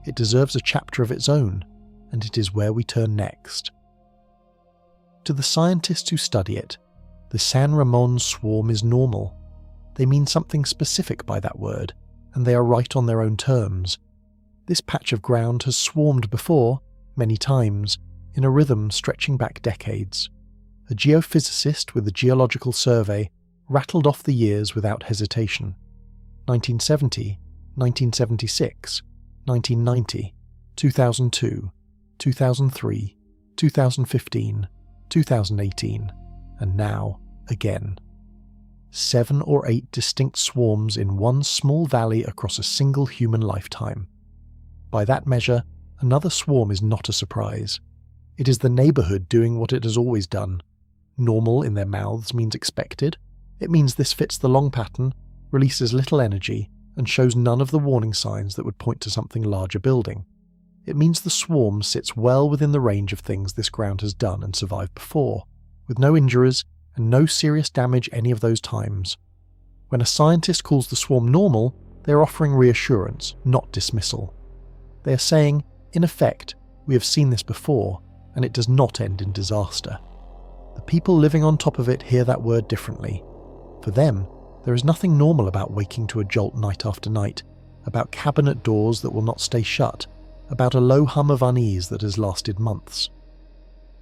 It deserves a chapter of its own, and it is where we turn next. To the scientists who study it, the San Ramon swarm is normal. They mean something specific by that word, and they are right on their own terms. This patch of ground has swarmed before, many times, in a rhythm stretching back decades. A geophysicist with the Geological Survey rattled off the years without hesitation. 1970, 1976, 1990, 2002, 2003, 2015, 2018, and now again. 7 or 8 distinct swarms in one small valley across a single human lifetime. By that measure, another swarm is not a surprise. It is the neighbourhood doing what it has always done. Normal in their mouths means expected. It means this fits the long pattern, releases little energy, and shows none of the warning signs that would point to something larger building. It means the swarm sits well within the range of things this ground has done and survived before, with no injuries and no serious damage any of those times. When a scientist calls the swarm normal, they are offering reassurance, not dismissal. They are saying, in effect, we have seen this before, and it does not end in disaster. The people living on top of it hear that word differently. For them, there is nothing normal about waking to a jolt night after night, about cabinet doors that will not stay shut, about a low hum of unease that has lasted months.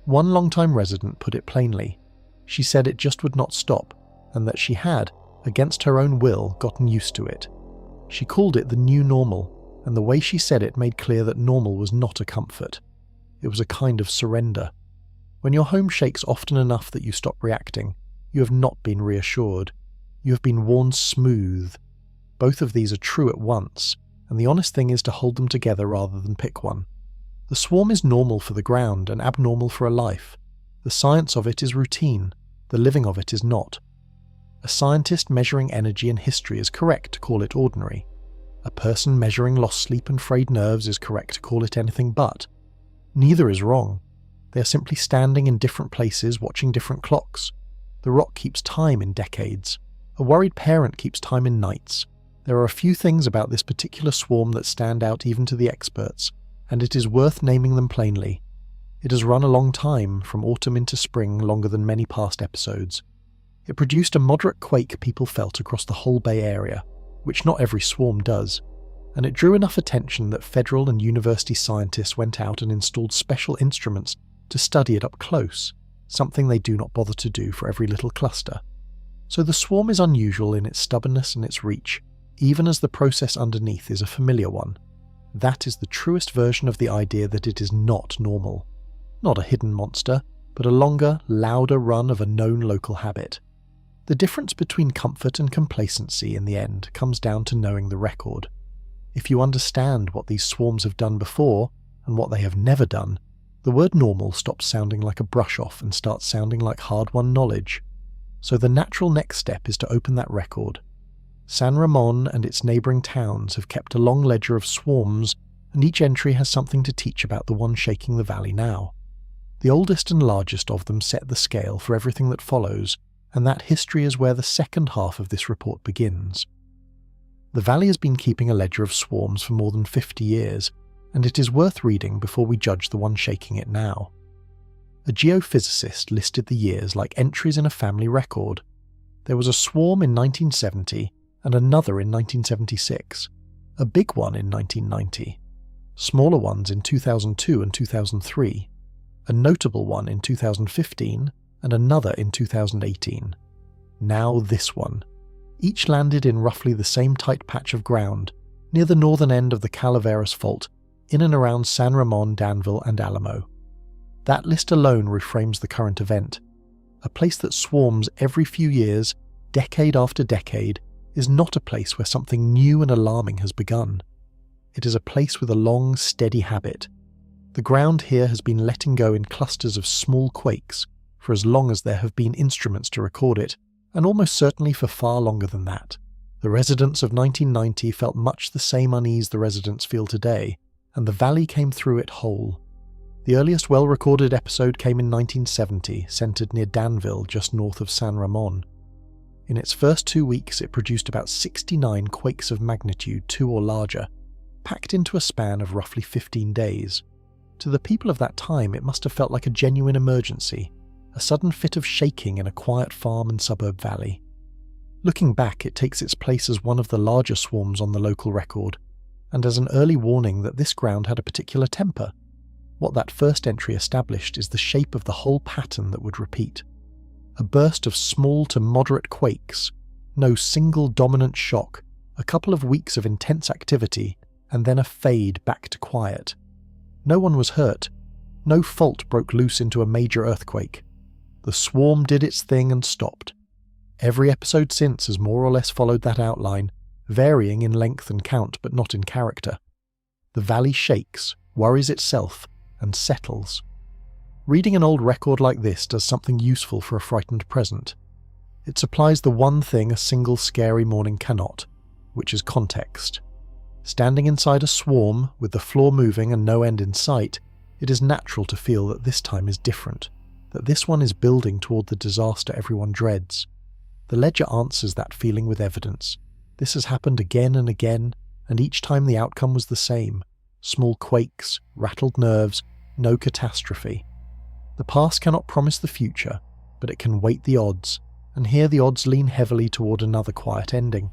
One long-time resident put it plainly. She said it just would not stop, and that she had, against her own will, gotten used to it. She called it the new normal, and the way she said it made clear that normal was not a comfort. It was a kind of surrender. When your home shakes often enough that you stop reacting, you have not been reassured. You have been worn smooth. Both of these are true at once, and the honest thing is to hold them together rather than pick one. The swarm is normal for the ground and abnormal for a life. The science of it is routine. The living of it is not. A scientist measuring energy and history is correct to call it ordinary. A person measuring lost sleep and frayed nerves is correct to call it anything but. Neither is wrong. They are simply standing in different places watching different clocks. The rock keeps time in decades. A worried parent keeps time in nights. There are a few things about this particular swarm that stand out even to the experts, and it is worth naming them plainly. It has run a long time, from autumn into spring, longer than many past episodes. It produced a moderate quake people felt across the whole Bay Area, which not every swarm does, and it drew enough attention that federal and university scientists went out and installed special instruments to study it up close, something they do not bother to do for every little cluster. So the swarm is unusual in its stubbornness and its reach, even as the process underneath is a familiar one. That is the truest version of the idea that it is not normal. Not a hidden monster, but a longer, louder run of a known local habit. The difference between comfort and complacency in the end comes down to knowing the record. If you understand what these swarms have done before, and what they have never done, the word normal stops sounding like a brush-off and starts sounding like hard-won knowledge. So the natural next step is to open that record. San Ramon and its neighbouring towns have kept a long ledger of swarms, and each entry has something to teach about the one shaking the valley now. The oldest and largest of them set the scale for everything that follows, and that history is where the second half of this report begins. The valley has been keeping a ledger of swarms for more than 50 years, and it is worth reading before we judge the one shaking it now. A geophysicist listed the years like entries in a family record. There was a swarm in 1970 and another in 1976, a big one in 1990, smaller ones in 2002 and 2003, a notable one in 2015 and another in 2018. Now this one. Each landed in roughly the same tight patch of ground, near the northern end of the Calaveras Fault, in and around San Ramon, Danville and Alamo. That list alone reframes the current event. A place that swarms every few years, decade after decade, is not a place where something new and alarming has begun. It is a place with a long, steady habit. The ground here has been letting go in clusters of small quakes for as long as there have been instruments to record it, and almost certainly for far longer than that. The residents of 1990 felt much the same unease the residents feel today, and the valley came through it whole. The earliest well-recorded episode came in 1970, centered near Danville, just north of San Ramon. In its first 2 weeks, it produced about 69 quakes of magnitude 2 or larger, packed into a span of roughly 15 days. To the people of that time, it must have felt like a genuine emergency, a sudden fit of shaking in a quiet farm and suburb valley. Looking back, it takes its place as one of the larger swarms on the local record, and as an early warning that this ground had a particular temper. What that first entry established is the shape of the whole pattern that would repeat. A burst of small to moderate quakes, no single dominant shock, a couple of weeks of intense activity, and then a fade back to quiet. No one was hurt. No fault broke loose into a major earthquake. The swarm did its thing and stopped. Every episode since has more or less followed that outline, varying in length and count but not in character. The valley shakes, worries itself, and settles. Reading an old record like this does something useful for a frightened present. It supplies the one thing a single scary morning cannot, which is context. Standing inside a swarm, with the floor moving and no end in sight, it is natural to feel that this time is different, that this one is building toward the disaster everyone dreads. The ledger answers that feeling with evidence. This has happened again and again, and each time the outcome was the same. Small quakes, rattled nerves, no catastrophe. The past cannot promise the future, but it can weight the odds, and here the odds lean heavily toward another quiet ending.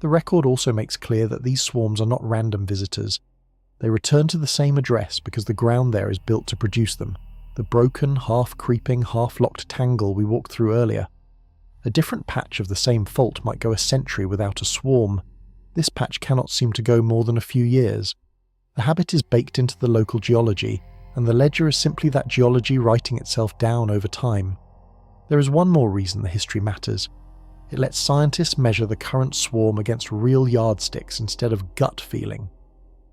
The record also makes clear that these swarms are not random visitors. They return to the same address because the ground there is built to produce them, the broken, half-creeping, half-locked tangle we walked through earlier. A different patch of the same fault might go a century without a swarm. This patch cannot seem to go more than a few years. The habit is baked into the local geology, and the ledger is simply that geology writing itself down over time. There is one more reason the history matters. It lets scientists measure the current swarm against real yardsticks instead of gut feeling.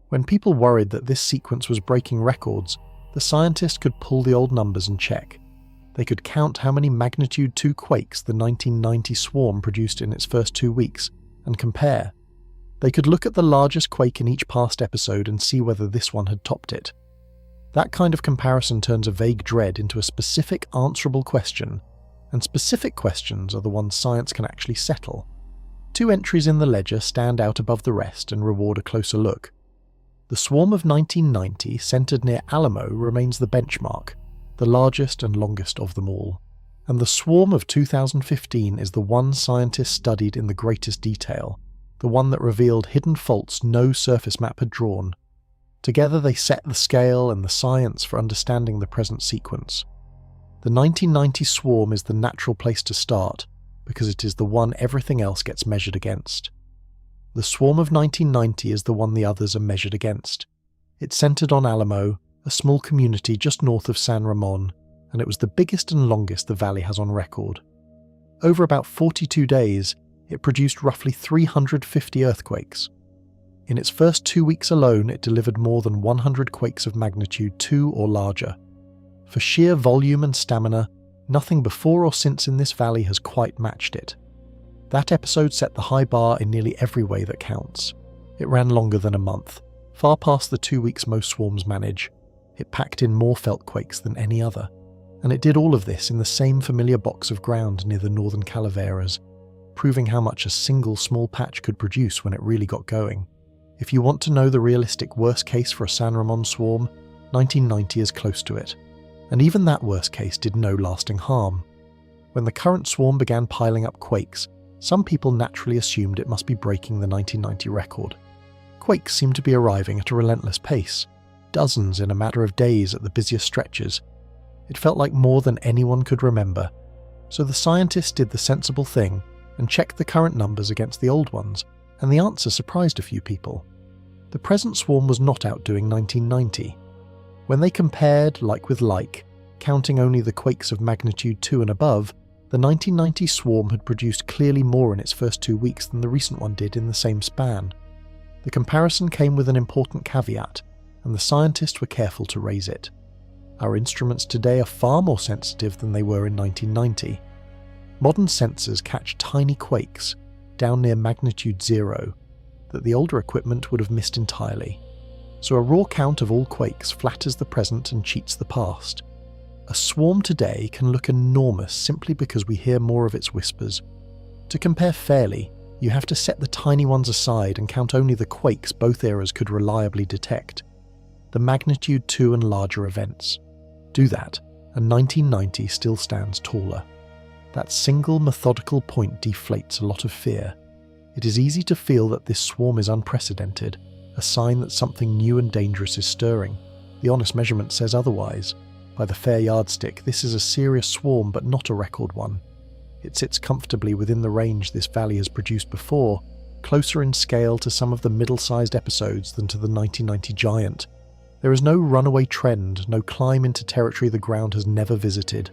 When people worried that this sequence was breaking records, the scientists could pull the old numbers and check. They could count how many magnitude 2 quakes the 1990 swarm produced in its first 2 weeks, and compare. They could look at the largest quake in each past episode and see whether this one had topped it. That kind of comparison turns a vague dread into a specific answerable question, and specific questions are the ones science can actually settle. 2 entries in the ledger stand out above the rest and reward a closer look. The swarm of 1990, centered near Alamo, remains the benchmark, the largest and longest of them all. And the swarm of 2015 is the one scientists studied in the greatest detail, the one that revealed hidden faults no surface map had drawn. Together they set the scale and the science for understanding the present sequence. The 1990 swarm is the natural place to start, because it is the one everything else gets measured against. The swarm of 1990 is the one the others are measured against. It centered on Alamo, a small community just north of San Ramon, and it was the biggest and longest the valley has on record. Over about 42 days, it produced roughly 350 earthquakes. In its first 2 weeks alone, it delivered more than 100 quakes of magnitude 2 or larger. For sheer volume and stamina, nothing before or since in this valley has quite matched it. That episode set the high bar in nearly every way that counts. It ran longer than a month, far past the 2 weeks most swarms manage. It packed in more felt quakes than any other. And it did all of this in the same familiar box of ground near the northern Calaveras, proving how much a single small patch could produce when it really got going. If you want to know the realistic worst case for a San Ramon swarm, 1990 is close to it. And even that worst case did no lasting harm. When the current swarm began piling up quakes, some people naturally assumed it must be breaking the 1990 record. Quakes seemed to be arriving at a relentless pace, dozens in a matter of days at the busiest stretches. It felt like more than anyone could remember. So the scientists did the sensible thing and checked the current numbers against the old ones, and the answer surprised a few people. The present swarm was not outdoing 1990. When they compared like with like, counting only the quakes of magnitude 2 and above, the 1990 swarm had produced clearly more in its first 2 weeks than the recent one did in the same span. The comparison came with an important caveat, and the scientists were careful to raise it. Our instruments today are far more sensitive than they were in 1990. Modern sensors catch tiny quakes, down near magnitude 0, that the older equipment would have missed entirely. So a raw count of all quakes flatters the present and cheats the past. A swarm today can look enormous simply because we hear more of its whispers. To compare fairly, you have to set the tiny ones aside and count only the quakes both eras could reliably detect. The magnitude 2 and larger events. Do that, and 1990 still stands taller. That single methodical point deflates a lot of fear. It is easy to feel that this swarm is unprecedented, a sign that something new and dangerous is stirring. The honest measurement says otherwise. By the fair yardstick, this is a serious swarm but not a record one. It sits comfortably within the range this valley has produced before, closer in scale to some of the middle-sized episodes than to the 1990 giant. There is no runaway trend, no climb into territory the ground has never visited.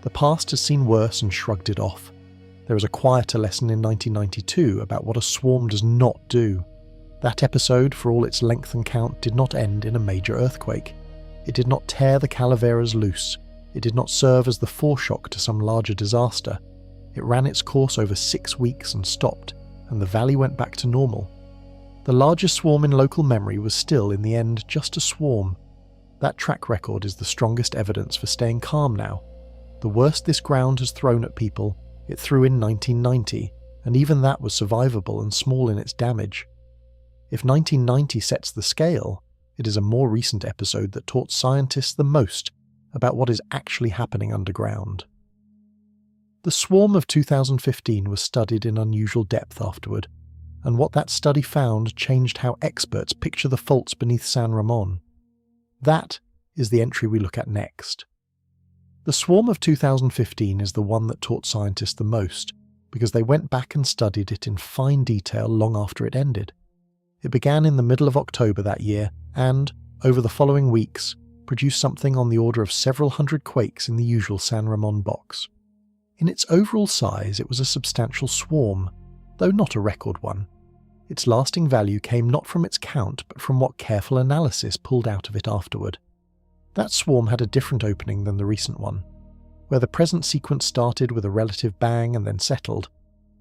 The past has seen worse and shrugged it off. There is a quieter lesson in 1992 about what a swarm does not do. That episode, for all its length and count, did not end in a major earthquake. It did not tear the Calaveras loose. It did not serve as the foreshock to some larger disaster. It ran its course over 6 weeks and stopped, and the valley went back to normal. The largest swarm in local memory was still, in the end, just a swarm. That track record is the strongest evidence for staying calm now. The worst this ground has thrown at people, it threw in 1990, and even that was survivable and small in its damage. If 1990 sets the scale, it is a more recent episode that taught scientists the most about what is actually happening underground. The swarm of 2015 was studied in unusual depth afterward, and what that study found changed how experts picture the faults beneath San Ramon. That is the entry we look at next. The swarm of 2015 is the one that taught scientists the most, because they went back and studied it in fine detail long after it ended. It began in the middle of October that year, and, over the following weeks, produced something on the order of several hundred quakes in the usual San Ramon box. In its overall size, it was a substantial swarm, though not a record one. Its lasting value came not from its count, but from what careful analysis pulled out of it afterward. That swarm had a different opening than the recent one. Where the present sequence started with a relative bang and then settled,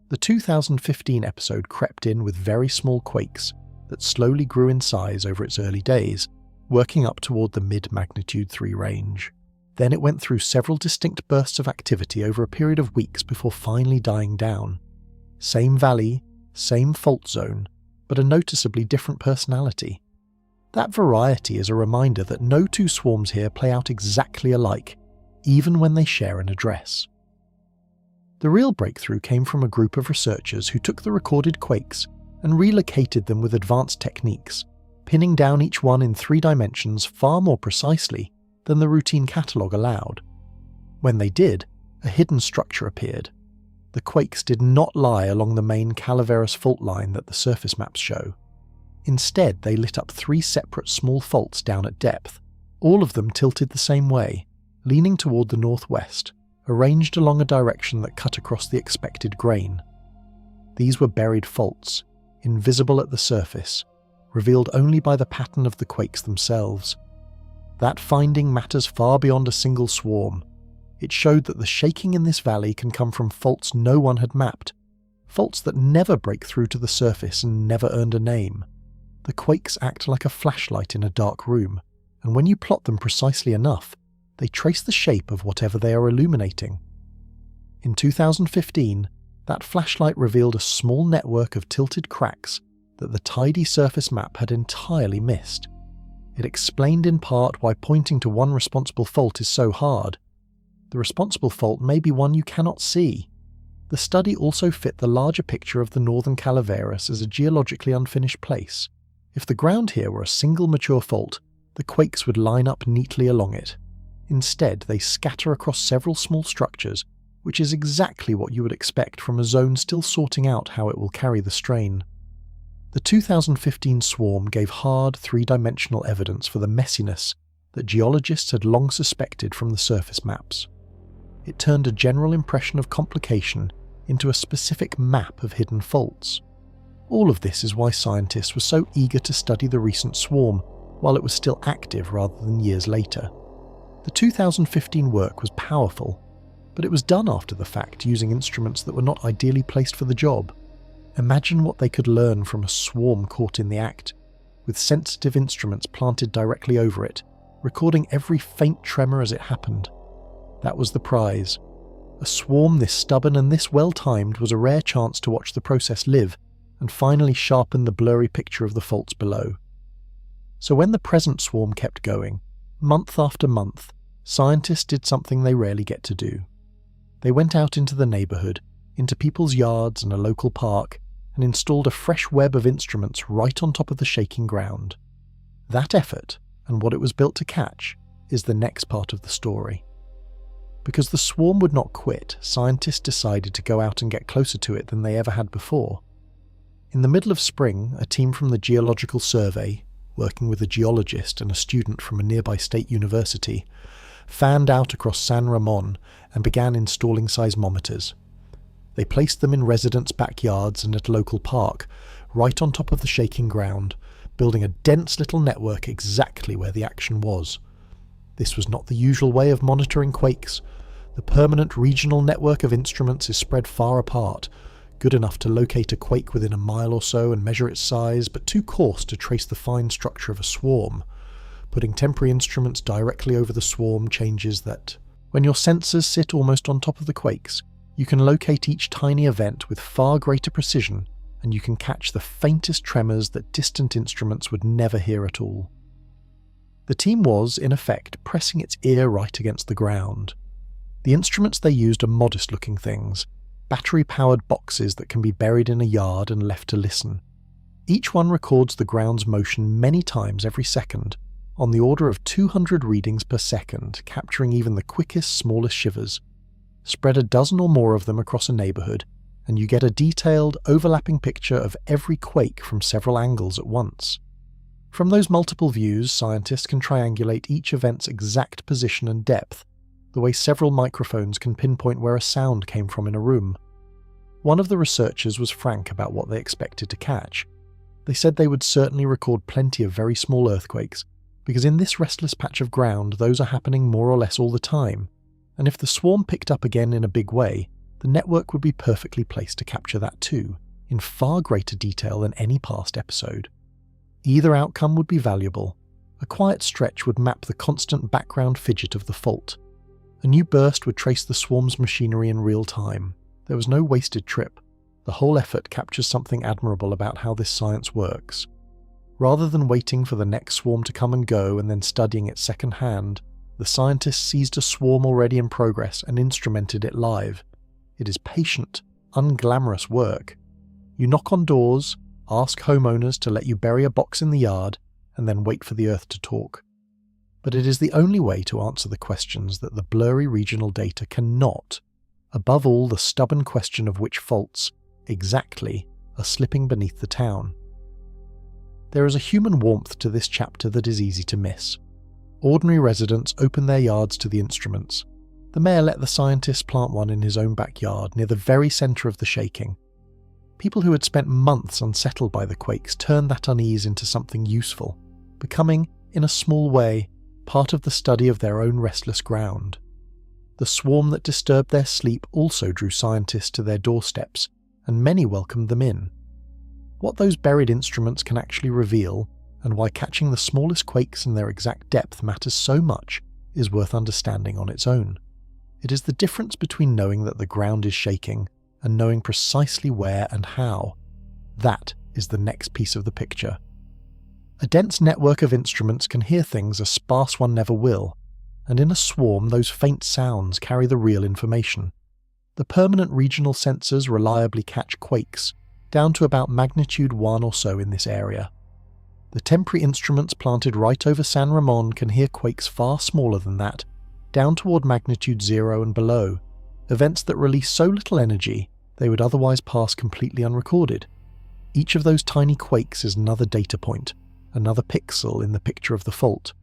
the 2015 episode crept in with very small quakes that slowly grew in size over its early days, working up toward the mid-magnitude 3 range. Then it went through several distinct bursts of activity over a period of weeks before finally dying down. Same valley, same fault zone, but a noticeably different personality. That variety is a reminder that no two swarms here play out exactly alike, even when they share an address. The real breakthrough came from a group of researchers who took the recorded quakes and relocated them with advanced techniques, pinning down each one in 3 dimensions far more precisely than the routine catalogue allowed. When they did, a hidden structure appeared. The quakes did not lie along the main Calaveras Fault line that the surface maps show. Instead, they lit up 3 separate small faults down at depth, all of them tilted the same way, leaning toward the northwest, arranged along a direction that cut across the expected grain. These were buried faults, invisible at the surface, revealed only by the pattern of the quakes themselves. That finding matters far beyond a single swarm. It showed that the shaking in this valley can come from faults no one had mapped, faults that never break through to the surface and never earned a name. The quakes act like a flashlight in a dark room, and when you plot them precisely enough, they trace the shape of whatever they are illuminating. In 2015, that flashlight revealed a small network of tilted cracks that the tidy surface map had entirely missed. It explained in part why pointing to one responsible fault is so hard. The responsible fault may be one you cannot see. The study also fit the larger picture of the northern Calaveras as a geologically unfinished place. If the ground here were a single mature fault, the quakes would line up neatly along it. Instead, they scatter across several small structures, which is exactly what you would expect from a zone still sorting out how it will carry the strain. The 2015 swarm gave hard, 3-dimensional evidence for the messiness that geologists had long suspected from the surface maps. It turned a general impression of complication into a specific map of hidden faults. All of this is why scientists were so eager to study the recent swarm while it was still active rather than years later. The 2015 work was powerful, but it was done after the fact using instruments that were not ideally placed for the job. Imagine what they could learn from a swarm caught in the act, with sensitive instruments planted directly over it, recording every faint tremor as it happened. That was the prize. A swarm this stubborn and this well-timed was a rare chance to watch the process live and finally sharpen the blurry picture of the faults below. So when the present swarm kept going, month after month, scientists did something they rarely get to do. They went out into the neighborhood, into people's yards and a local park, and installed a fresh web of instruments right on top of the shaking ground. That effort, and what it was built to catch, is the next part of the story. Because the swarm would not quit, scientists decided to go out and get closer to it than they ever had before. In the middle of spring, a team from the Geological Survey, working with a geologist and a student from a nearby state university, fanned out across San Ramon and began installing seismometers. They placed them in residents' backyards and at a local park, right on top of the shaking ground, building a dense little network exactly where the action was. This was not the usual way of monitoring quakes. The permanent regional network of instruments is spread far apart, good enough to locate a quake within a mile or so and measure its size, but too coarse to trace the fine structure of a swarm. Putting temporary instruments directly over the swarm changes that. When your sensors sit almost on top of the quakes, you can locate each tiny event with far greater precision, and you can catch the faintest tremors that distant instruments would never hear at all. The team was, in effect, pressing its ear right against the ground. The instruments they used are modest-looking things, battery-powered boxes that can be buried in a yard and left to listen. Each one records the ground's motion many times every second, on the order of 200 readings per second, capturing even the quickest, smallest shivers. Spread a dozen or more of them across a neighbourhood, and you get a detailed, overlapping picture of every quake from several angles at once. From those multiple views, scientists can triangulate each event's exact position and depth, the way several microphones can pinpoint where a sound came from in a room. One of the researchers was frank about what they expected to catch. They said they would certainly record plenty of very small earthquakes, because in this restless patch of ground those are happening more or less all the time, and if the swarm picked up again in a big way, the network would be perfectly placed to capture that too, in far greater detail than any past episode. Either outcome would be valuable. A quiet stretch would map the constant background fidget of the fault. A new burst would trace the swarm's machinery in real time. There was no wasted trip. The whole effort captures something admirable about how this science works. Rather than waiting for the next swarm to come and go and then studying it second-hand, the scientists seized a swarm already in progress and instrumented it live. It is patient, unglamorous work. You knock on doors, ask homeowners to let you bury a box in the yard, and then wait for the earth to talk. But it is the only way to answer the questions that the blurry regional data cannot. Above all, the stubborn question of which faults, exactly, are slipping beneath the town. There is a human warmth to this chapter that is easy to miss. Ordinary residents open their yards to the instruments. The mayor let the scientists plant one in his own backyard near the very centre of the shaking. People who had spent months unsettled by the quakes turned that unease into something useful, becoming, in a small way, part of the study of their own restless ground. The swarm that disturbed their sleep also drew scientists to their doorsteps, and many welcomed them in. What those buried instruments can actually reveal, and why catching the smallest quakes in their exact depth matters so much, is worth understanding on its own. It is the difference between knowing that the ground is shaking and knowing precisely where and how. That is the next piece of the picture. A dense network of instruments can hear things a sparse one never will, and in a swarm those faint sounds carry the real information. The permanent regional sensors reliably catch quakes, down to about magnitude 1 or so in this area. The temporary instruments planted right over San Ramon can hear quakes far smaller than that, down toward magnitude 0 and below, events that release so little energy they would otherwise pass completely unrecorded. Each of those tiny quakes is another data point, another pixel in the picture of the fault.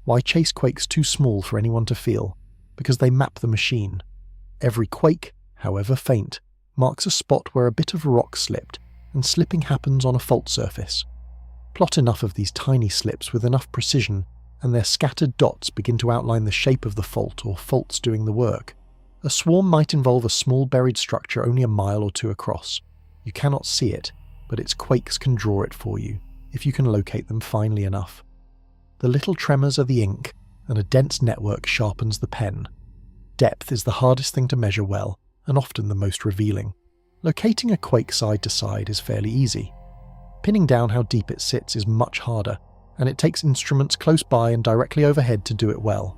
Why chase quakes too small for anyone to feel? Because they map the machine. Every quake, however faint, marks a spot where a bit of rock slipped, and slipping happens on a fault surface. Plot enough of these tiny slips with enough precision, and their scattered dots begin to outline the shape of the fault or faults doing the work. A swarm might involve a small buried structure only a mile or two across. You cannot see it, but its quakes can draw it for you, if you can locate them finely enough. The little tremors are the ink, and a dense network sharpens the pen. Depth is the hardest thing to measure well, and often the most revealing. Locating a quake side to side is fairly easy. Pinning down how deep it sits is much harder, and it takes instruments close by and directly overhead to do it well.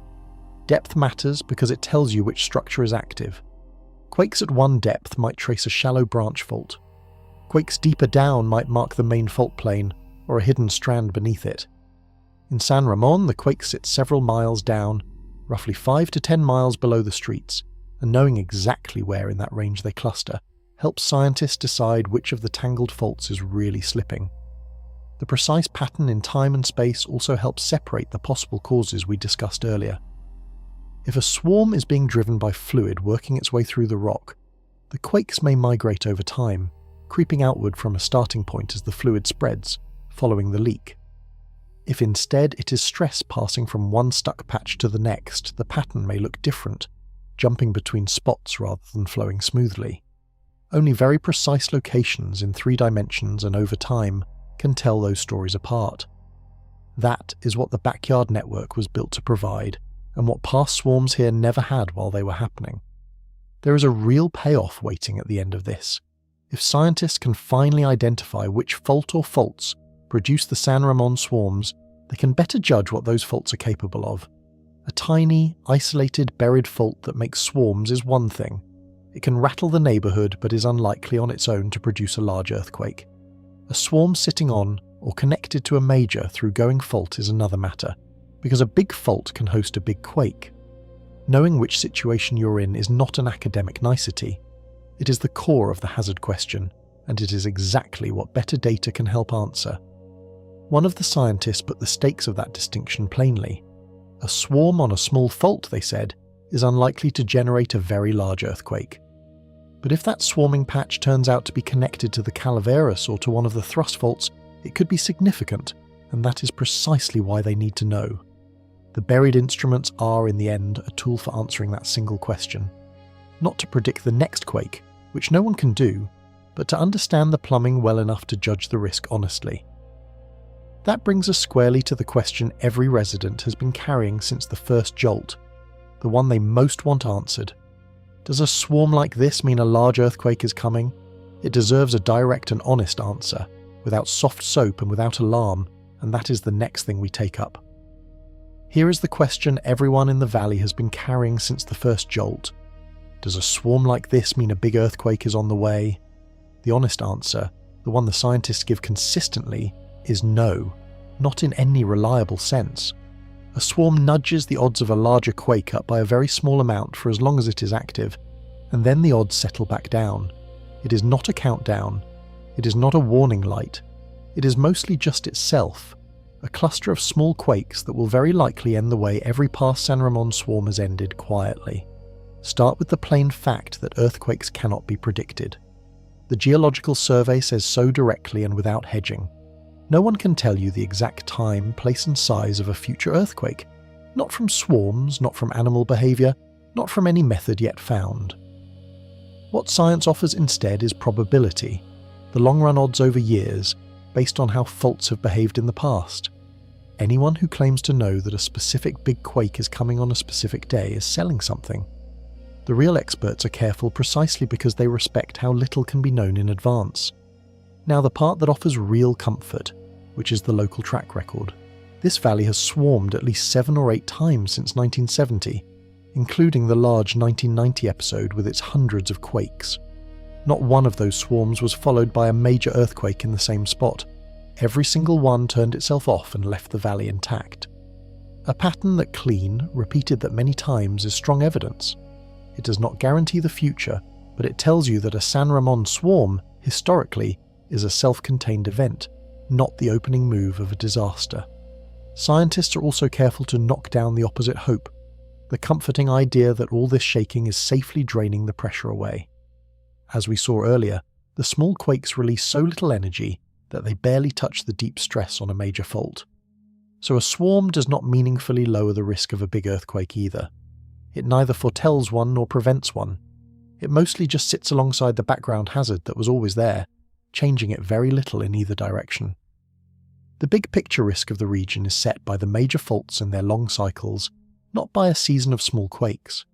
Depth matters because it tells you which structure is active. Quakes at one depth might trace a shallow branch fault. Quakes deeper down might mark the main fault plane, or a hidden strand beneath it. In San Ramon, the quake sits several miles down, roughly 5 to 10 miles below the streets, and knowing exactly where in that range they cluster helps scientists decide which of the tangled faults is really slipping. The precise pattern in time and space also helps separate the possible causes we discussed earlier. If a swarm is being driven by fluid working its way through the rock, the quakes may migrate over time, creeping outward from a starting point as the fluid spreads, following the leak. If instead it is stress passing from one stuck patch to the next, the pattern may look different, jumping between spots rather than flowing smoothly. Only very precise locations in 3 dimensions and over time can tell those stories apart. That is what the backyard network was built to provide, and what past swarms here never had while they were happening. There is a real payoff waiting at the end of this. If scientists can finally identify which fault or faults produce the San Ramon swarms, they can better judge what those faults are capable of. A tiny, isolated, buried fault that makes swarms is one thing. It can rattle the neighbourhood but is unlikely on its own to produce a large earthquake. A swarm sitting on or connected to a major through going fault is another matter, because a big fault can host a big quake. Knowing which situation you're in is not an academic nicety. It is the core of the hazard question, and it is exactly what better data can help answer. One of the scientists put the stakes of that distinction plainly. A swarm on a small fault, they said, is unlikely to generate a very large earthquake. But if that swarming patch turns out to be connected to the Calaveras or to one of the thrust faults, it could be significant, and that is precisely why they need to know. The buried instruments are, in the end, a tool for answering that single question. Not to predict the next quake, which no one can do, but to understand the plumbing well enough to judge the risk honestly. That brings us squarely to the question every resident has been carrying since the first jolt, the one they most want answered. Does a swarm like this mean a large earthquake is coming? It deserves a direct and honest answer, without soft soap and without alarm, and that is the next thing we take up. Here is the question everyone in the valley has been carrying since the first jolt. Does a swarm like this mean a big earthquake is on the way? The honest answer, the one the scientists give consistently, is no, not in any reliable sense. A swarm nudges the odds of a larger quake up by a very small amount for as long as it is active, and then the odds settle back down. It is not a countdown. It is not a warning light. It is mostly just itself, a cluster of small quakes that will very likely end the way every past San Ramon swarm has ended quietly. Start with the plain fact that earthquakes cannot be predicted. The Geological Survey says so directly and without hedging. No one can tell you the exact time, place and size of a future earthquake, not from swarms, not from animal behaviour, not from any method yet found. What science offers instead is probability, the long-run odds over years, based on how faults have behaved in the past. Anyone who claims to know that a specific big quake is coming on a specific day is selling something. The real experts are careful precisely because they respect how little can be known in advance. Now the part that offers real comfort, which is the local track record. This valley has swarmed at least 7 or 8 times since 1970, including the large 1990 episode with its hundreds of quakes. Not one of those swarms was followed by a major earthquake in the same spot. Every single one turned itself off and left the valley intact. A pattern that clean, repeated that many times, is strong evidence. It does not guarantee the future, but it tells you that a San Ramon swarm, historically, is a self-contained event, not the opening move of a disaster. Scientists are also careful to knock down the opposite hope, the comforting idea that all this shaking is safely draining the pressure away. As we saw earlier, the small quakes release so little energy that they barely touch the deep stress on a major fault. So a swarm does not meaningfully lower the risk of a big earthquake either. It neither foretells one nor prevents one. It mostly just sits alongside the background hazard that was always there, changing it very little in either direction. The big picture risk of the region is set by the major faults and their long cycles, not by a season of small quakes.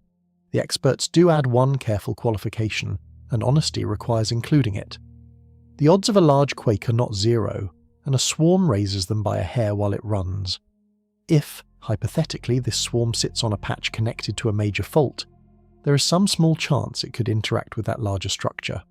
The experts do add one careful qualification, and honesty requires including it. The odds of a large quake are not zero, and a swarm raises them by a hair while it runs. If, hypothetically, this swarm sits on a patch connected to a major fault, there is some small chance it could interact with that larger structure.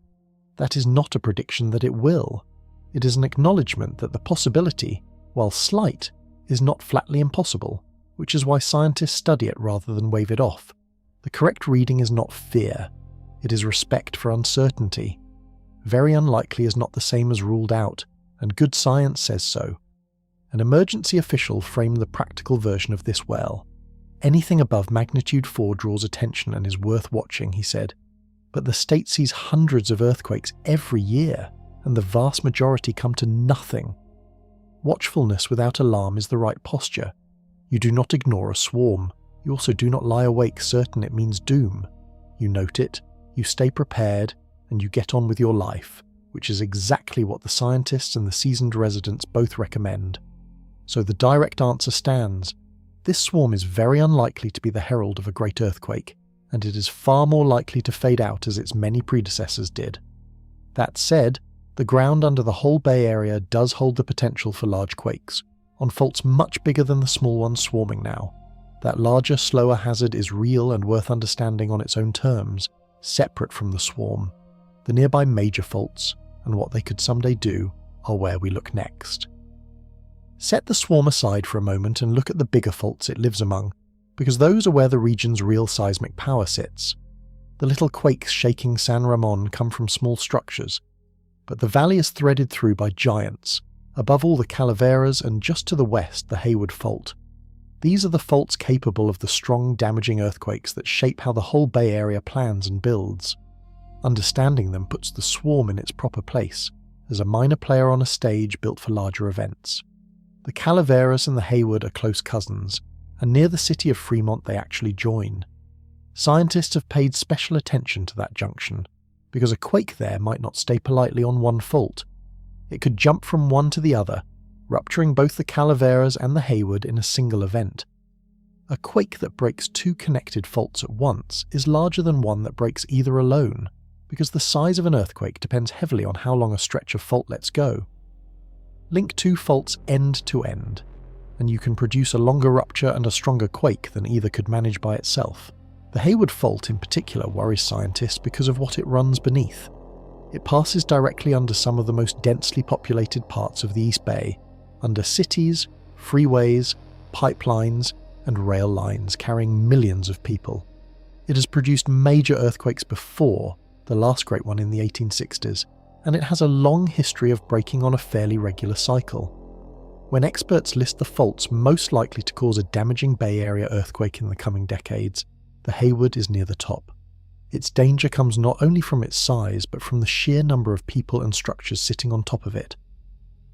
That is not a prediction that it will. It is an acknowledgement that the possibility, while slight, is not flatly impossible, which is why scientists study it rather than wave it off. The correct reading is not fear. It is respect for uncertainty. Very unlikely is not the same as ruled out, and good science says so. An emergency official framed the practical version of this well. Anything above magnitude 4 draws attention and is worth watching, he said. But the state sees hundreds of earthquakes every year, and the vast majority come to nothing. Watchfulness without alarm is the right posture. You do not ignore a swarm. You also do not lie awake certain it means doom. You note it, you stay prepared, and you get on with your life, which is exactly what the scientists and the seasoned residents both recommend. So the direct answer stands. This swarm is very unlikely to be the herald of a great earthquake, and it is far more likely to fade out as its many predecessors did. That said, the ground under the whole Bay Area does hold the potential for large quakes, on faults much bigger than the small ones swarming now. That larger, slower hazard is real and worth understanding on its own terms, separate from the swarm. The nearby major faults, and what they could someday do, are where we look next. Set the swarm aside for a moment and look at the bigger faults it lives among, because those are where the region's real seismic power sits. The little quakes shaking San Ramon come from small structures, but the valley is threaded through by giants, above all the Calaveras and just to the west the Hayward Fault. These are the faults capable of the strong, damaging earthquakes that shape how the whole Bay Area plans and builds. Understanding them puts the swarm in its proper place, as a minor player on a stage built for larger events. The Calaveras and the Hayward are close cousins, and near the city of Fremont they actually join. Scientists have paid special attention to that junction, because a quake there might not stay politely on one fault. It could jump from one to the other, rupturing both the Calaveras and the Hayward in a single event. A quake that breaks two connected faults at once is larger than one that breaks either alone, because the size of an earthquake depends heavily on how long a stretch of fault lets go. Link two faults end to end, and you can produce a longer rupture and a stronger quake than either could manage by itself. The Hayward Fault in particular worries scientists because of what it runs beneath. It passes directly under some of the most densely populated parts of the East Bay, under cities, freeways, pipelines, and rail lines carrying millions of people. It has produced major earthquakes before, the last great one in the 1860s, and it has a long history of breaking on a fairly regular cycle. When experts list the faults most likely to cause a damaging Bay Area earthquake in the coming decades, the Hayward is near the top. Its danger comes not only from its size, but from the sheer number of people and structures sitting on top of it.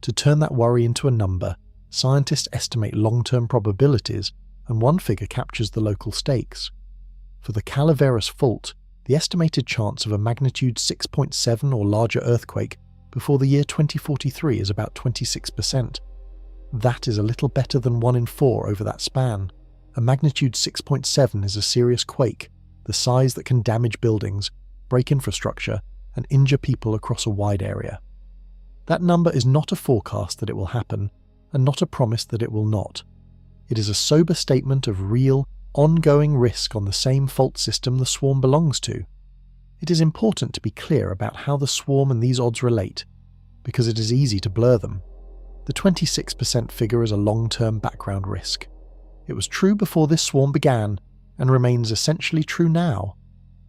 To turn that worry into a number, scientists estimate long-term probabilities, and one figure captures the local stakes. For the Calaveras Fault, the estimated chance of a magnitude 6.7 or larger earthquake before the year 2043 is about 26%. That is a little better than 1 in 4 over that span. A magnitude 6.7 is a serious quake, the size that can damage buildings, break infrastructure, and injure people across a wide area. That number is not a forecast that it will happen, and not a promise that it will not. It is a sober statement of real, ongoing risk on the same fault system the swarm belongs to. It is important to be clear about how the swarm and these odds relate, because it is easy to blur them. The 26% figure is a long-term background risk. It was true before this swarm began, and remains essentially true now.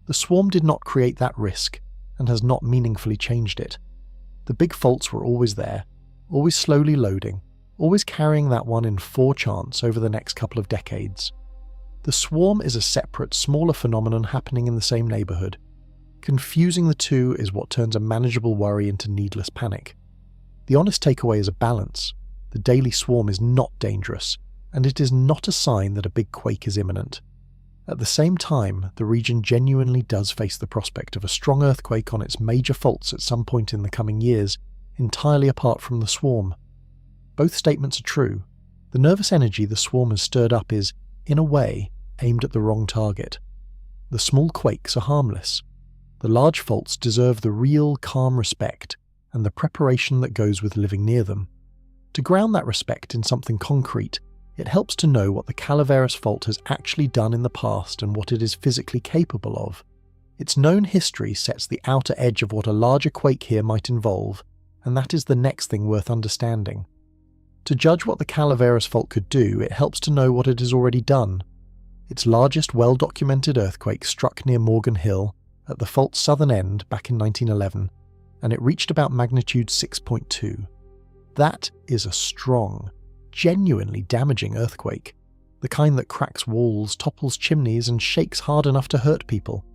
The swarm did not create that risk, and has not meaningfully changed it. The big faults were always there, always slowly loading, always carrying that 1 in 4 chance over the next couple of decades. The swarm is a separate, smaller phenomenon happening in the same neighborhood. Confusing the two is what turns a manageable worry into needless panic. The honest takeaway is a balance. The daily swarm is not dangerous, and it is not a sign that a big quake is imminent. At the same time, the region genuinely does face the prospect of a strong earthquake on its major faults at some point in the coming years, entirely apart from the swarm. Both statements are true. The nervous energy the swarm has stirred up is, in a way, aimed at the wrong target. The small quakes are harmless. The large faults deserve the real, calm respect and the preparation that goes with living near them. To ground that respect in something concrete, it helps to know what the Calaveras Fault has actually done in the past and what it is physically capable of. Its known history sets the outer edge of what a larger quake here might involve, and that is the next thing worth understanding. To judge what the Calaveras Fault could do, it helps to know what it has already done. Its largest well-documented earthquake struck near Morgan Hill, at the fault's southern end, back in 1911, and it reached about magnitude 6.2. That is a strong, genuinely damaging earthquake, the kind that cracks walls, topples chimneys, and shakes hard enough to hurt people.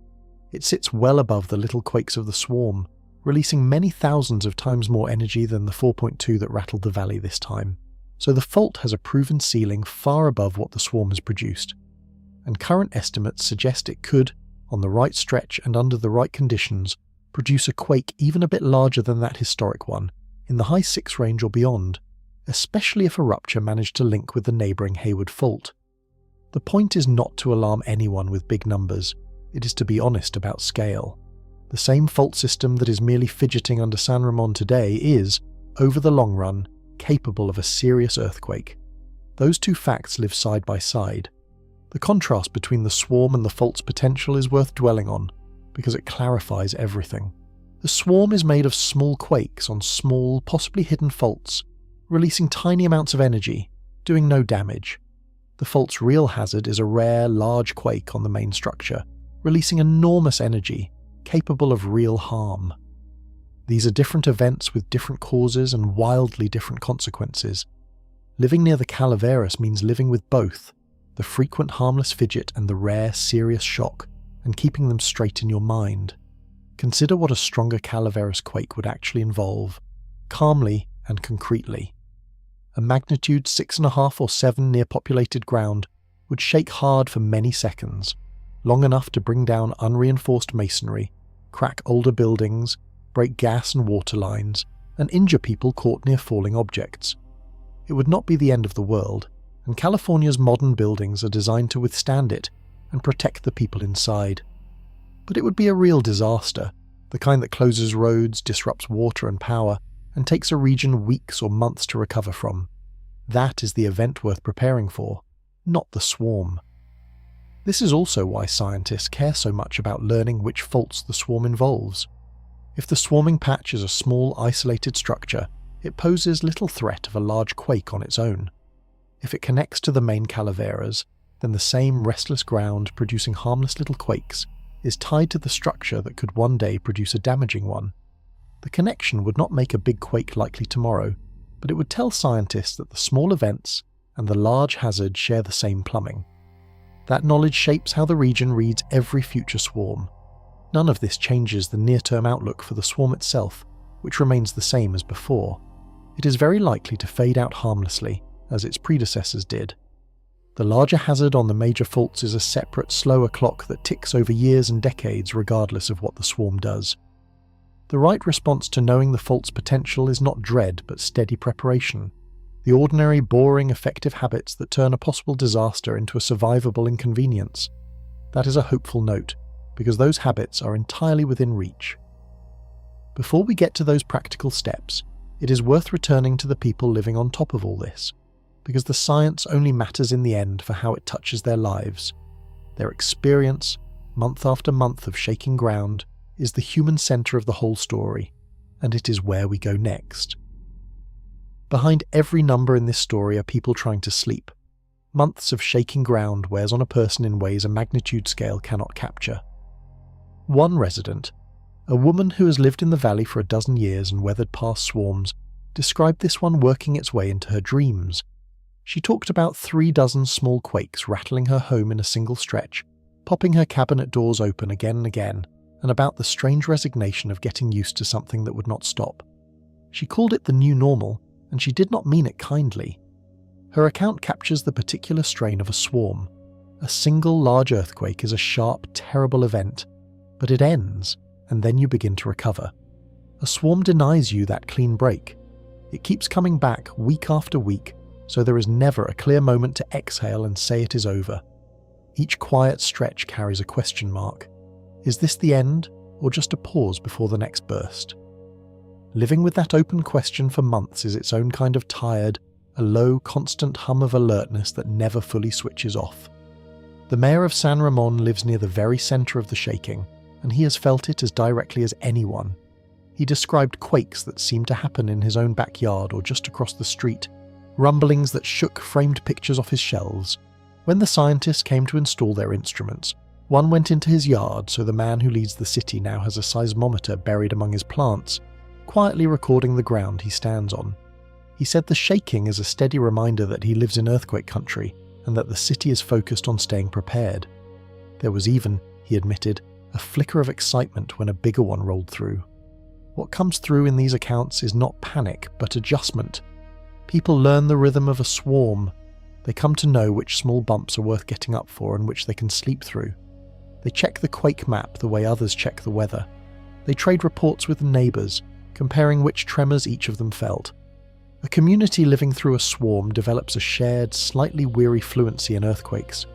It sits well above the little quakes of the swarm, releasing many thousands of times more energy than the 4.2 that rattled the valley this time. So the fault has a proven ceiling far above what the swarm has produced. And current estimates suggest it could, on the right stretch and under the right conditions, produce a quake even a bit larger than that historic one, in the high 6 range or beyond, especially if a rupture managed to link with the neighbouring Hayward Fault. The point is not to alarm anyone with big numbers, it is to be honest about scale. The same fault system that is merely fidgeting under San Ramon today is, over the long run, capable of a serious earthquake. Those two facts live side by side. The contrast between the swarm and the fault's potential is worth dwelling on, because it clarifies everything. The swarm is made of small quakes on small, possibly hidden faults, releasing tiny amounts of energy, doing no damage. The fault's real hazard is a rare, large quake on the main structure, releasing enormous energy, capable of real harm. These are different events with different causes and wildly different consequences. Living near the Calaveras means living with both, the frequent harmless fidget and the rare, serious shock, and keeping them straight in your mind. Consider what a stronger Calaveras quake would actually involve, calmly and concretely. A magnitude 6.5 or 7 near populated ground would shake hard for many seconds, long enough to bring down unreinforced masonry, crack older buildings, break gas and water lines, and injure people caught near falling objects. It would not be the end of the world, and California's modern buildings are designed to withstand it and protect the people inside. But it would be a real disaster, the kind that closes roads, disrupts water and power, and takes a region weeks or months to recover from. That is the event worth preparing for, not the swarm. This is also why scientists care so much about learning which faults the swarm involves. If the swarming patch is a small, isolated structure, it poses little threat of a large quake on its own. If it connects to the main Calaveras, then the same restless ground producing harmless little quakes is tied to the structure that could one day produce a damaging one. The connection would not make a big quake likely tomorrow, but it would tell scientists that the small events and the large hazard share the same plumbing. That knowledge shapes how the region reads every future swarm. None of this changes the near-term outlook for the swarm itself, which remains the same as before. It is very likely to fade out harmlessly, as its predecessors did. The larger hazard on the major faults is a separate, slower clock that ticks over years and decades regardless of what the swarm does. The right response to knowing the fault's potential is not dread but steady preparation. The ordinary, boring, effective habits that turn a possible disaster into a survivable inconvenience. That is a hopeful note, because those habits are entirely within reach. Before we get to those practical steps, it is worth returning to the people living on top of all this, because the science only matters in the end for how it touches their lives. Their experience, month after month of shaking ground, is the human centre of the whole story, and it is where we go next. Behind every number in this story are people trying to sleep. Months of shaking ground wears on a person in ways a magnitude scale cannot capture. One resident, a woman who has lived in the valley for a dozen years and weathered past swarms, described this one working its way into her dreams. She talked about 36 small quakes rattling her home in a single stretch, popping her cabinet doors open again and again, and about the strange resignation of getting used to something that would not stop. She called it the new normal, and she did not mean it kindly. Her account captures the particular strain of a swarm. A single large earthquake is a sharp, terrible event, but it ends, and then you begin to recover. A swarm denies you that clean break. It keeps coming back week after week, so there is never a clear moment to exhale and say it is over. Each quiet stretch carries a question mark. Is this the end, or just a pause before the next burst? Living with that open question for months is its own kind of tired, a low, constant hum of alertness that never fully switches off. The mayor of San Ramon lives near the very centre of the shaking, and he has felt it as directly as anyone. He described quakes that seemed to happen in his own backyard or just across the street, rumblings that shook framed pictures off his shelves. When the scientists came to install their instruments, one went into his yard, so the man who leads the city now has a seismometer buried among his plants, quietly recording the ground he stands on. He said the shaking is a steady reminder that he lives in earthquake country and that the city is focused on staying prepared. There was even, he admitted, a flicker of excitement when a bigger one rolled through. What comes through in these accounts is not panic, but adjustment. People learn the rhythm of a swarm. They come to know which small bumps are worth getting up for and which they can sleep through. They check the quake map the way others check the weather. They trade reports with neighbours, comparing which tremors each of them felt. A community living through a swarm develops a shared, slightly weary fluency in earthquakes,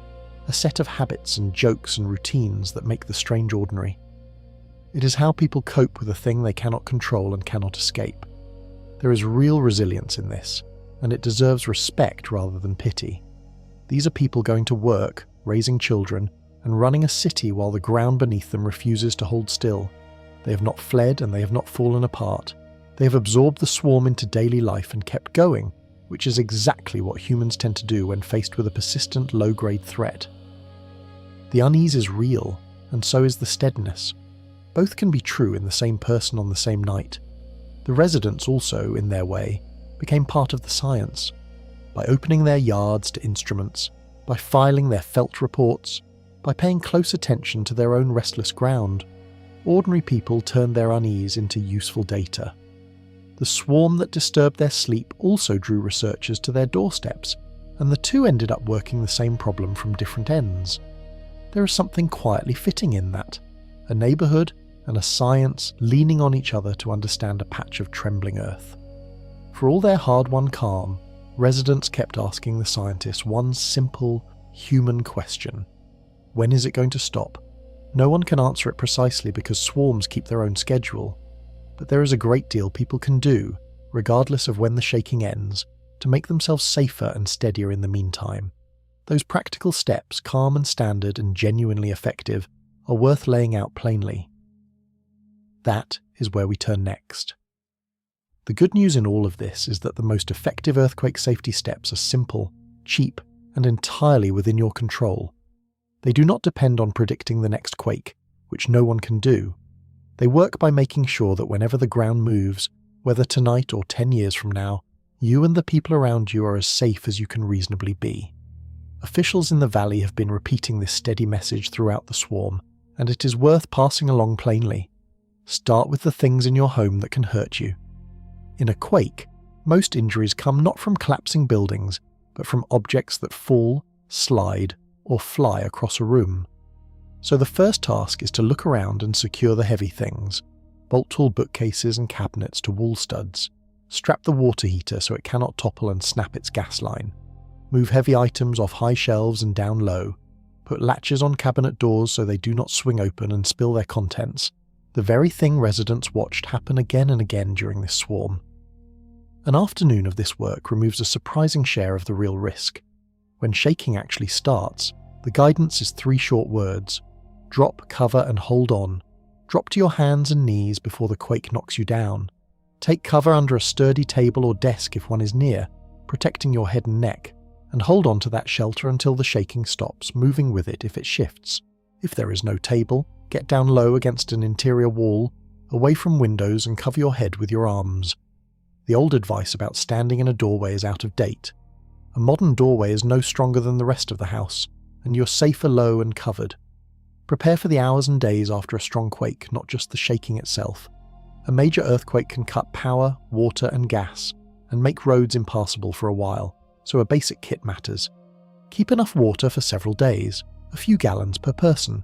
a set of habits and jokes and routines that make the strange ordinary. It is how people cope with a thing they cannot control and cannot escape. There is real resilience in this, and it deserves respect rather than pity. These are people going to work, raising children, and running a city while the ground beneath them refuses to hold still. They have not fled and they have not fallen apart. They have absorbed the swarm into daily life and kept going, which is exactly what humans tend to do when faced with a persistent low-grade threat. The unease is real, and so is the steadiness. Both can be true in the same person on the same night. The residents also, in their way, became part of the science. By opening their yards to instruments, by filing their felt reports, by paying close attention to their own restless ground, ordinary people turned their unease into useful data. The swarm that disturbed their sleep also drew researchers to their doorsteps, and the two ended up working the same problem from different ends. There is something quietly fitting in that, a neighbourhood and a science leaning on each other to understand a patch of trembling earth. For all their hard-won calm, residents kept asking the scientists one simple, human question. When is it going to stop? No one can answer it precisely because swarms keep their own schedule, but there is a great deal people can do, regardless of when the shaking ends, to make themselves safer and steadier in the meantime. Those practical steps, calm and standard and genuinely effective, are worth laying out plainly. That is where we turn next. The good news in all of this is that the most effective earthquake safety steps are simple, cheap, and entirely within your control. They do not depend on predicting the next quake, which no one can do. They work by making sure that whenever the ground moves, whether tonight or 10 years from now, you and the people around you are as safe as you can reasonably be. Officials in the valley have been repeating this steady message throughout the swarm, and it is worth passing along plainly. Start with the things in your home that can hurt you. In a quake, most injuries come not from collapsing buildings, but from objects that fall, slide, or fly across a room. So the first task is to look around and secure the heavy things. Bolt tall bookcases and cabinets to wall studs. Strap the water heater so it cannot topple and snap its gas line. Move heavy items off high shelves and down low. Put latches on cabinet doors so they do not swing open and spill their contents. The very thing residents watched happen again and again during this swarm. An afternoon of this work removes a surprising share of the real risk. When shaking actually starts, the guidance is 3 short words: drop, cover, and hold on. Drop to your hands and knees before the quake knocks you down. Take cover under a sturdy table or desk if one is near, protecting your head and neck, and hold on to that shelter until the shaking stops, moving with it if it shifts. If there is no table, get down low against an interior wall, away from windows, and cover your head with your arms. The old advice about standing in a doorway is out of date. A modern doorway is no stronger than the rest of the house, and you're safer low and covered. Prepare for the hours and days after a strong quake, not just the shaking itself. A major earthquake can cut power, water, and gas, and make roads impassable for a while, so a basic kit matters. Keep enough water for several days, a few gallons per person.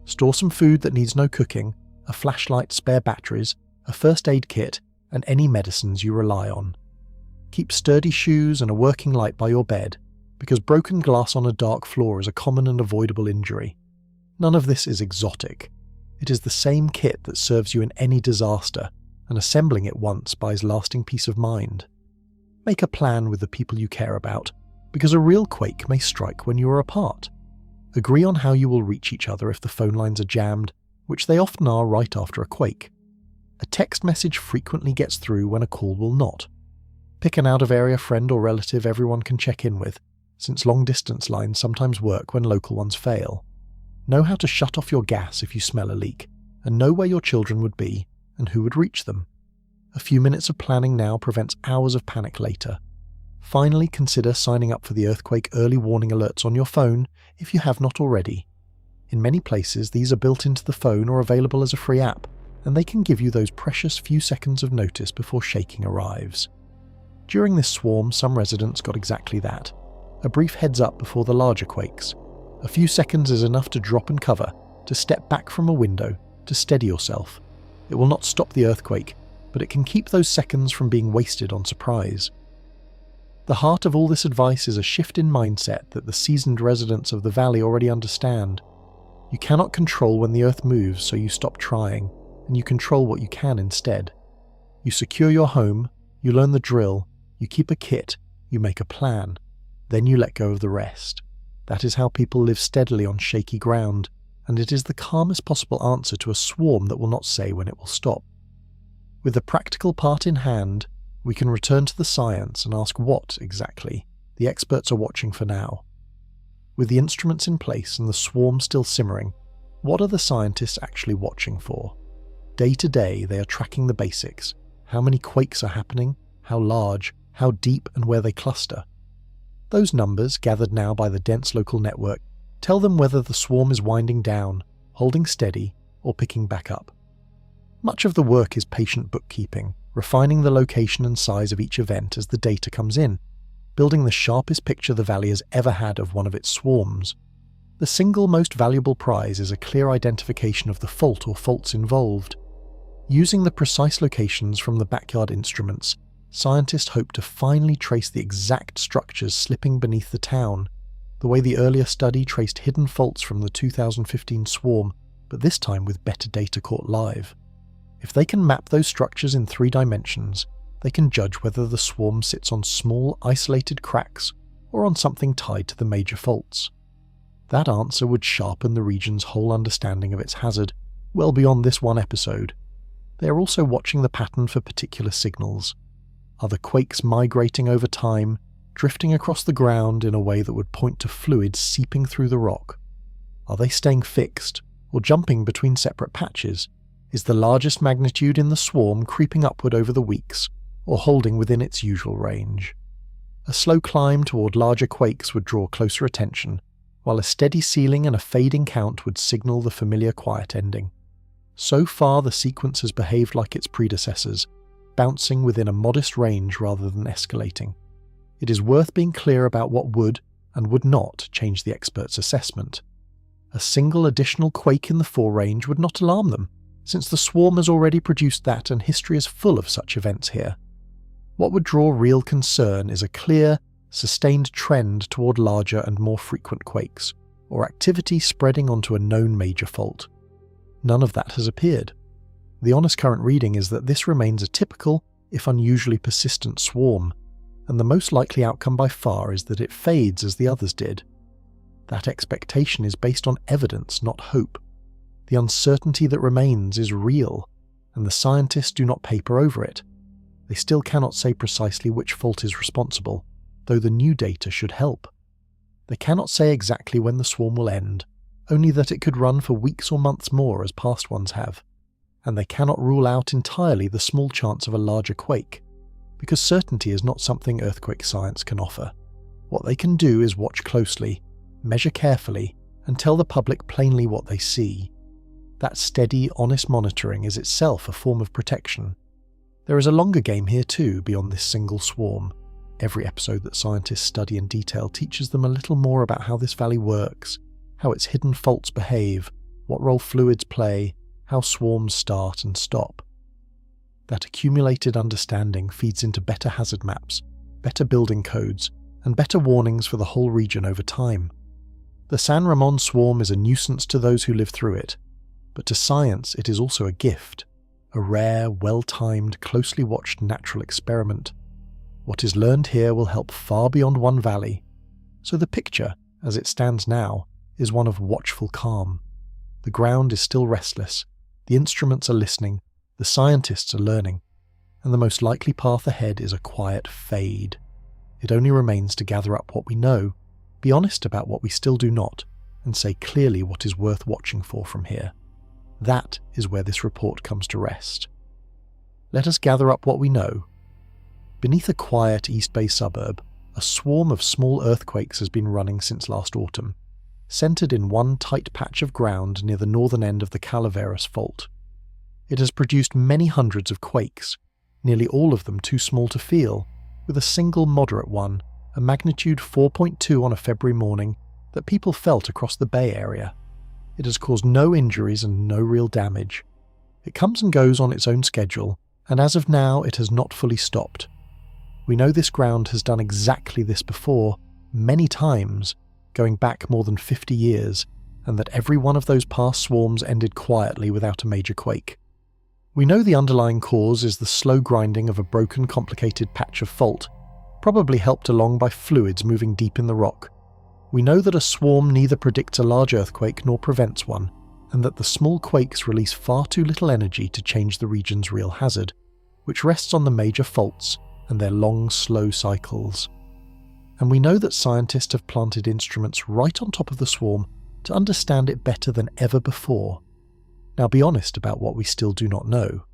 Store some food that needs no cooking, a flashlight, spare batteries, a first aid kit, and any medicines you rely on. Keep sturdy shoes and a working light by your bed, because broken glass on a dark floor is a common and avoidable injury. None of this is exotic. It is the same kit that serves you in any disaster, and assembling it once buys lasting peace of mind. Make a plan with the people you care about, because a real quake may strike when you are apart. Agree on how you will reach each other if the phone lines are jammed, which they often are right after a quake. A text message frequently gets through when a call will not. Pick an out-of-area friend or relative everyone can check in with, since long-distance lines sometimes work when local ones fail. Know how to shut off your gas if you smell a leak, and know where your children would be and who would reach them. A few minutes of planning now prevents hours of panic later. Finally, consider signing up for the earthquake early warning alerts on your phone if you have not already. In many places, these are built into the phone or available as a free app, and they can give you those precious few seconds of notice before shaking arrives. During this swarm, some residents got exactly that. A brief heads up before the larger quakes. A few seconds is enough to drop and cover, to step back from a window, to steady yourself. It will not stop the earthquake, but it can keep those seconds from being wasted on surprise. The heart of all this advice is a shift in mindset that the seasoned residents of the valley already understand. You cannot control when the earth moves, so you stop trying, and you control what you can instead. You secure your home, you learn the drill, you keep a kit, you make a plan, then you let go of the rest. That is how people live steadily on shaky ground, and it is the calmest possible answer to a swarm that will not say when it will stop. With the practical part in hand, we can return to the science and ask what, exactly, the experts are watching for now. With the instruments in place and the swarm still simmering, what are the scientists actually watching for? Day to day, they are tracking the basics. How many quakes are happening, how large, how deep, and where they cluster. Those numbers, gathered now by the dense local network, tell them whether the swarm is winding down, holding steady, or picking back up. Much of the work is patient bookkeeping, refining the location and size of each event as the data comes in, building the sharpest picture the valley has ever had of one of its swarms. The single most valuable prize is a clear identification of the fault or faults involved. Using the precise locations from the backyard instruments, scientists hope to finally trace the exact structures slipping beneath the town, the way the earlier study traced hidden faults from the 2015 swarm, but this time with better data caught live. If they can map those structures in 3 dimensions, they can judge whether the swarm sits on small, isolated cracks or on something tied to the major faults. That answer would sharpen the region's whole understanding of its hazard, well beyond this one episode. They are also watching the pattern for particular signals. Are the quakes migrating over time, drifting across the ground in a way that would point to fluids seeping through the rock? Are they staying fixed, or jumping between separate patches? Is the largest magnitude in the swarm creeping upward over the weeks, or holding within its usual range? A slow climb toward larger quakes would draw closer attention, while a steady ceiling and a fading count would signal the familiar quiet ending. So far, the sequence has behaved like its predecessors, bouncing within a modest range rather than escalating. It is worth being clear about what would and would not change the experts' assessment. A single additional quake in the forerange would not alarm them, since the swarm has already produced that and history is full of such events here. What would draw real concern is a clear, sustained trend toward larger and more frequent quakes, or activity spreading onto a known major fault. None of that has appeared. The honest current reading is that this remains a typical, if unusually persistent swarm, and the most likely outcome by far is that it fades as the others did. That expectation is based on evidence, not hope. The uncertainty that remains is real, and the scientists do not paper over it. They still cannot say precisely which fault is responsible, though the new data should help. They cannot say exactly when the swarm will end, only that it could run for weeks or months more as past ones have. And they cannot rule out entirely the small chance of a larger quake, because certainty is not something earthquake science can offer. What they can do is watch closely, measure carefully, and tell the public plainly what they see. That steady, honest monitoring is itself a form of protection. There is a longer game here too, beyond this single swarm. Every episode that scientists study in detail teaches them a little more about how this valley works, how its hidden faults behave, what role fluids play, how swarms start and stop. That accumulated understanding feeds into better hazard maps, better building codes, and better warnings for the whole region over time. The San Ramon swarm is a nuisance to those who live through it, but to science it is also a gift, a rare, well-timed, closely watched natural experiment. What is learned here will help far beyond one valley, so the picture, as it stands now, is one of watchful calm. The ground is still restless, the instruments are listening, the scientists are learning, and the most likely path ahead is a quiet fade. It only remains to gather up what we know, be honest about what we still do not, and say clearly what is worth watching for from here. That is where this report comes to rest. let us gather up what we know. Beneath a quiet East Bay suburb, a swarm of small earthquakes has been running since last autumn, centered in one tight patch of ground near the northern end of the Calaveras Fault. It has produced many hundreds of quakes, nearly all of them too small to feel, with a single moderate one, a magnitude 4.2 on a February morning, that people felt across the Bay Area. It has caused no injuries and no real damage. It comes and goes on its own schedule, and as of now it has not fully stopped. We know this ground has done exactly this before, many times, going back more than 50 years, and that every one of those past swarms ended quietly without a major quake. We know the underlying cause is the slow grinding of a broken, complicated patch of fault, probably helped along by fluids moving deep in the rock. We know that a swarm neither predicts a large earthquake nor prevents one, and that the small quakes release far too little energy to change the region's real hazard, which rests on the major faults and their long, slow cycles. And we know that scientists have planted instruments right on top of the swarm to understand it better than ever before. Now be honest about what we still do not know.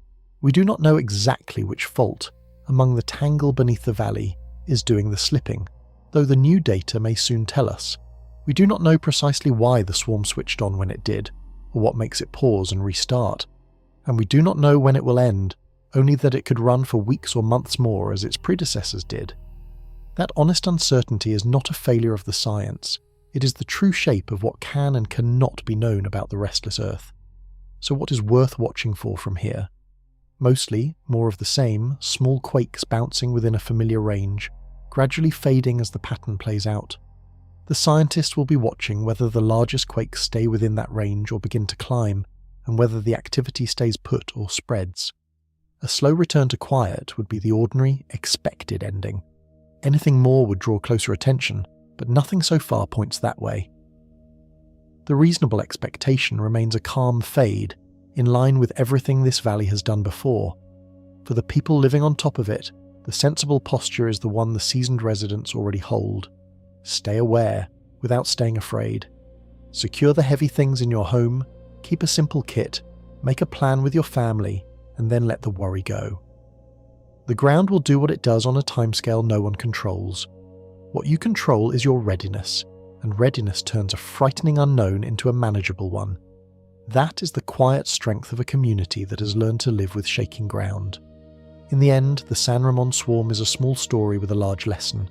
We do not know exactly which fault, among the tangle beneath the valley, is doing the slipping, though the new data may soon tell us. We do not know precisely why the swarm switched on when it did, or what makes it pause and restart. And we do not know when it will end, only that it could run for weeks or months more as its predecessors did. That honest uncertainty is not a failure of the science. It is the true shape of what can and cannot be known about the restless Earth. So what is worth watching for from here? Mostly, more of the same, small quakes bouncing within a familiar range, gradually fading as the pattern plays out. The scientists will be watching whether the largest quakes stay within that range or begin to climb, and whether the activity stays put or spreads. A slow return to quiet would be the ordinary, expected ending. Anything more would draw closer attention, but nothing so far points that way. The reasonable expectation remains a calm fade, in line with everything this valley has done before. For the people living on top of it, the sensible posture is the one the seasoned residents already hold. Stay aware, without staying afraid. Secure the heavy things in your home, keep a simple kit, make a plan with your family, and then let the worry go. The ground will do what it does on a timescale no one controls. What you control is your readiness, and readiness turns a frightening unknown into a manageable one. That is the quiet strength of a community that has learned to live with shaking ground. In the end, the San Ramon swarm is a small story with a large lesson.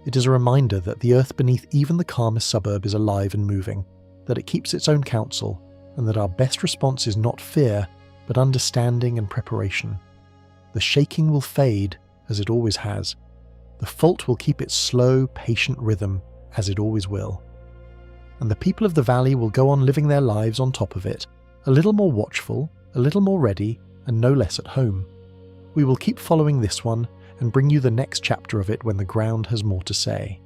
It is a reminder that the earth beneath even the calmest suburb is alive and moving, that it keeps its own counsel, and that our best response is not fear, but understanding and preparation. The shaking will fade, as it always has. The fault will keep its slow, patient rhythm, as it always will. And the people of the valley will go on living their lives on top of it, a little more watchful, a little more ready, and no less at home. We will keep following this one and bring you the next chapter of it when the ground has more to say.